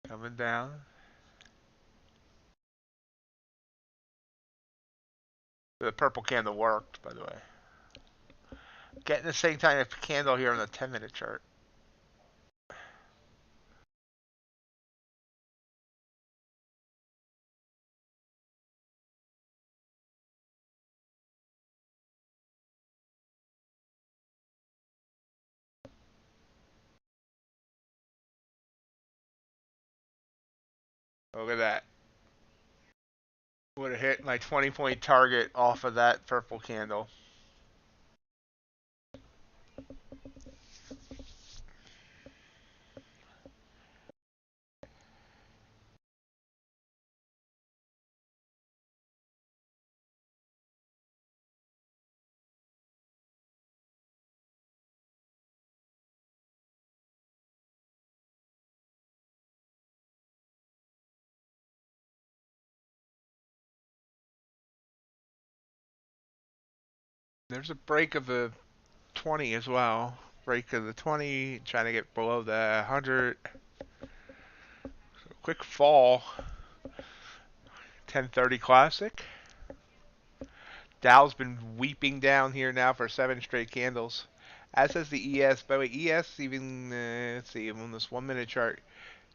Coming down. The purple candle worked, by the way. Getting the same kind of candle here on the 10-minute chart. Look at that. Would have hit my 20-point target off of that purple candle. There's a break of the 20 as well. Break of the 20, trying to get below the 100. So quick fall. 1030 classic. Dow's been weeping down here now for 7 straight candles. As has the ES. By the way, ES even, let's see, on this 1 minute chart,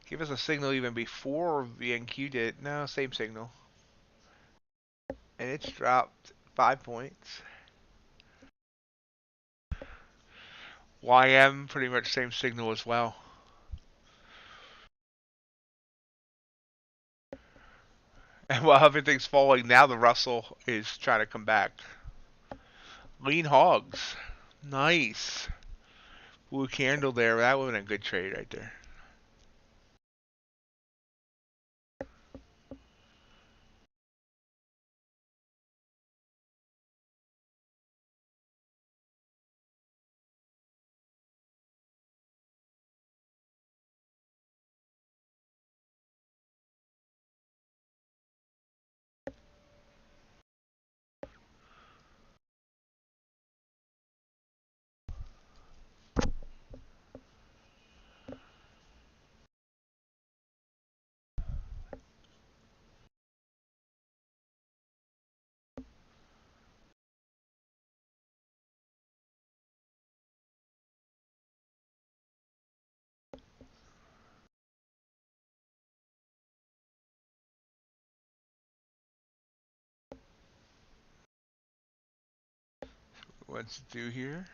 give us a signal even before the NQ did. No, same signal. And it's dropped 5 points. YM, pretty much same signal as well. And while everything's falling, now the Russell is trying to come back. Lean hogs. Nice. Blue candle there. That would have been a good trade right there. What's it do here?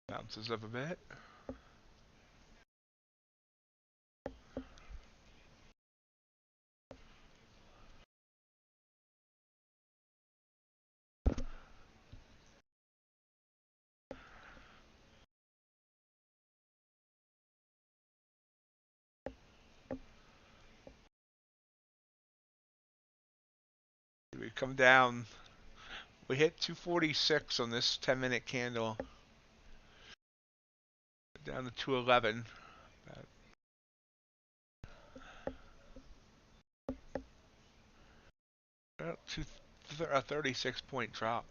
Bounces up a bit. We come down. We hit 246 on this 10-minute candle. Down to 211. About a 36-point drop.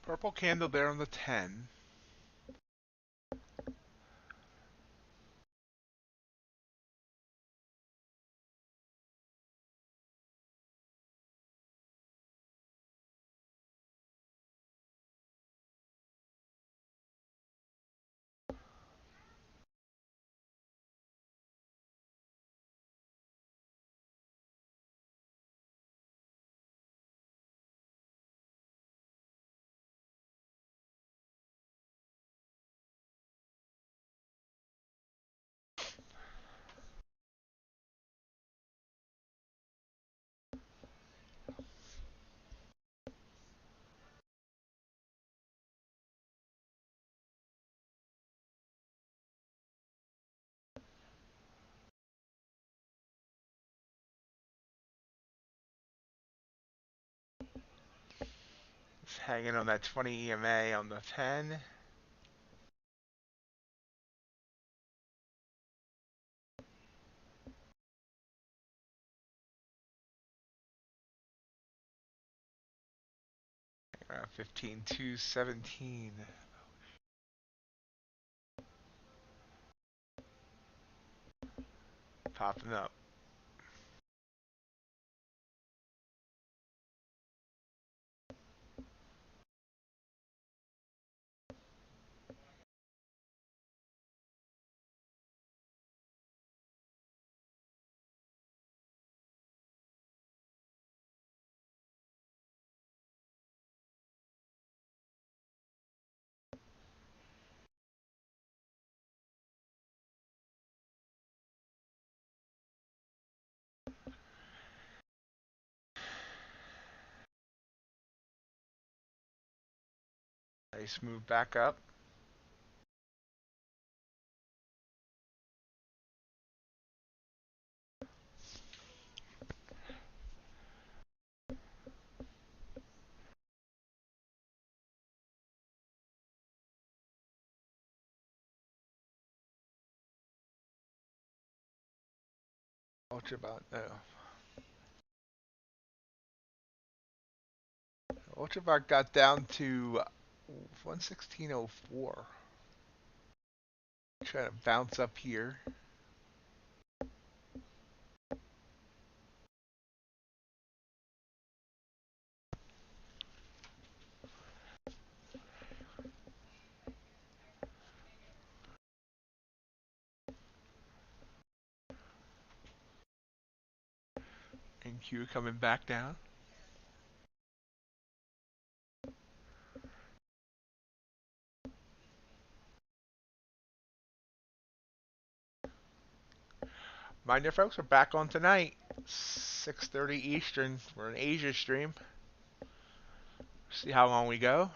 Purple candle there on the 10. hanging on that 20 EMA on the 10. Around 15,217. Popping up. Nice move back up. Ultrabot, no. Ultrabot got down to 116.04. Trying to bounce up here. And Q coming back down. Mind you, folks, we're back on tonight. 6:30 Eastern. We're an Asia stream. See how long we go.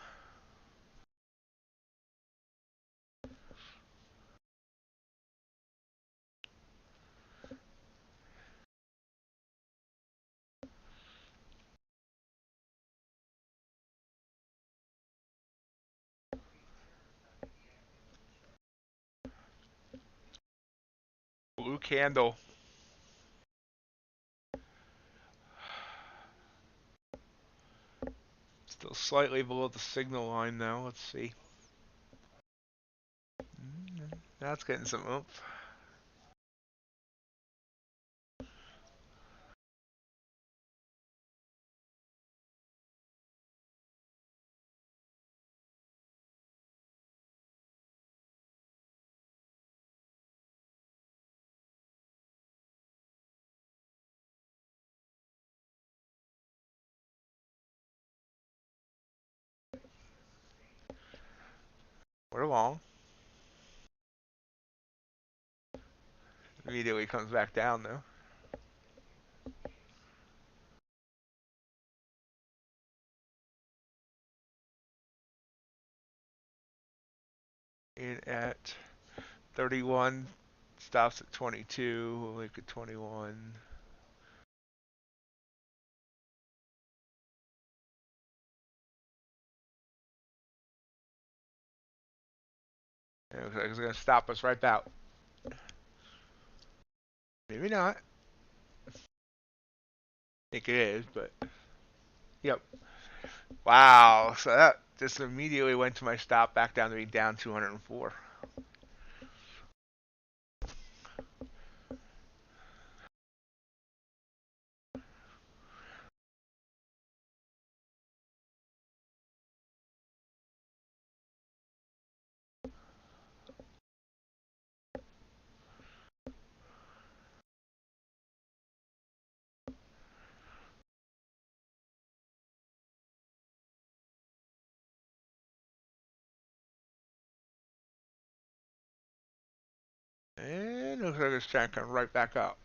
Blue candle. Still slightly below the signal line now. Let's see. That's getting some oomph. We're long. Immediately comes back down though. In at 31, stops at 22, look at 21. It looks like it's going to stop us right about. Maybe not. I think it is, but yep. Wow. So that just immediately went to my stop, back down to be down 204. And looks like it's trying to come right back up.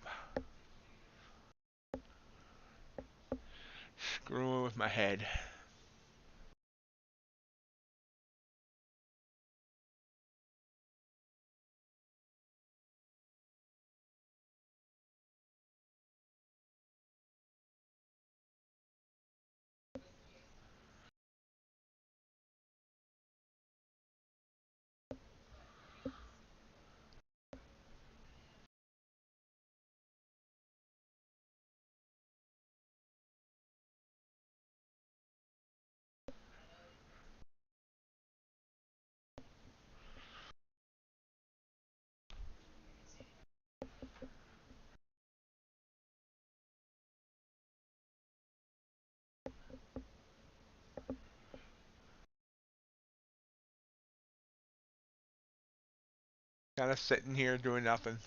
Screwing with my head. Kind of sitting here doing nothing.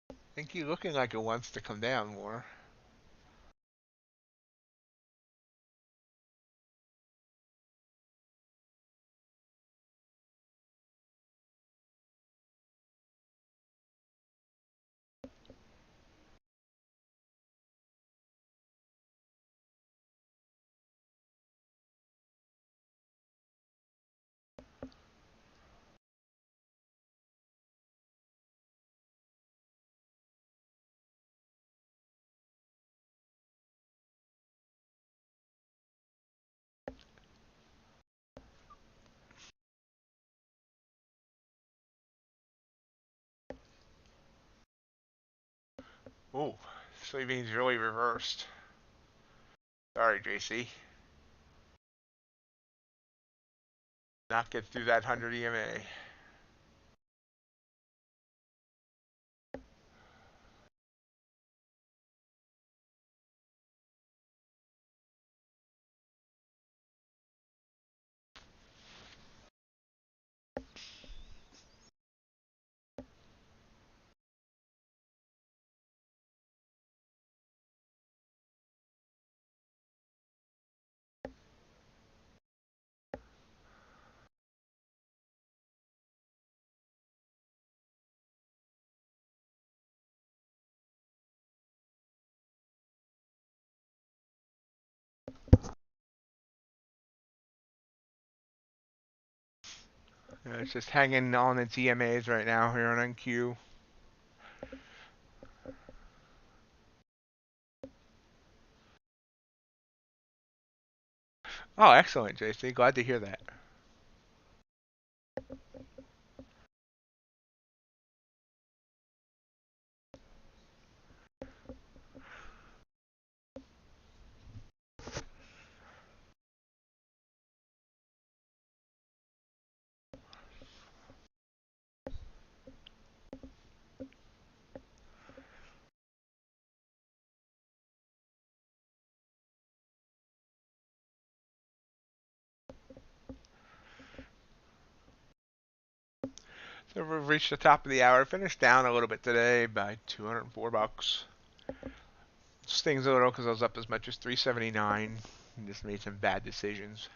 I think you're looking like it wants to come down more. Oh, soybeans really reversed. Sorry, JC. Not get through that 100 EMA. It's just hanging on its EMAs right now here on NQ. Oh, excellent, JC. Glad to hear that. So we've reached the top of the hour. Finished down a little bit today by 204 bucks. Stings a little because I was up as much as 379 and just made some bad decisions.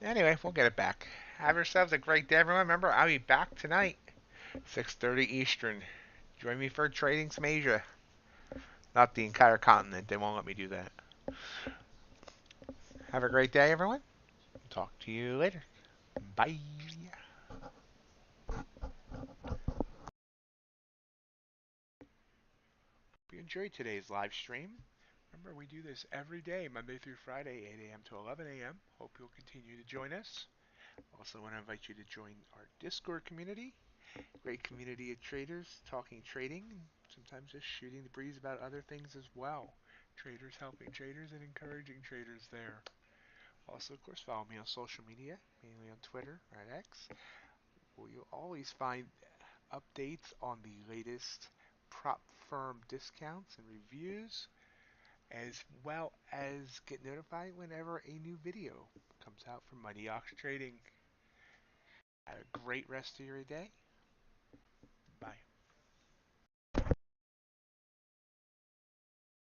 Anyway, we'll get it back. Have yourselves a great day, everyone. Remember, I'll be back tonight, 6:30 Eastern. Join me for trading some Asia. Not the entire continent. They won't let me do that. Have a great day, everyone. Talk to you later. Bye. Hope you enjoyed today's live stream. Remember, we do this every day, Monday through Friday, 8 a.m. to 11 a.m. Hope you'll continue to join us. Also want to invite you to join our Discord community. Great community of traders talking trading, and sometimes just shooting the breeze about other things as well. Traders helping traders and encouraging traders there. Also, of course, follow me on social media, mainly on Twitter or at X, where you'll always find updates on the latest prop firm discounts and reviews, as well as get notified whenever a new video comes out from MightyOxTrading. Have a great rest of your day.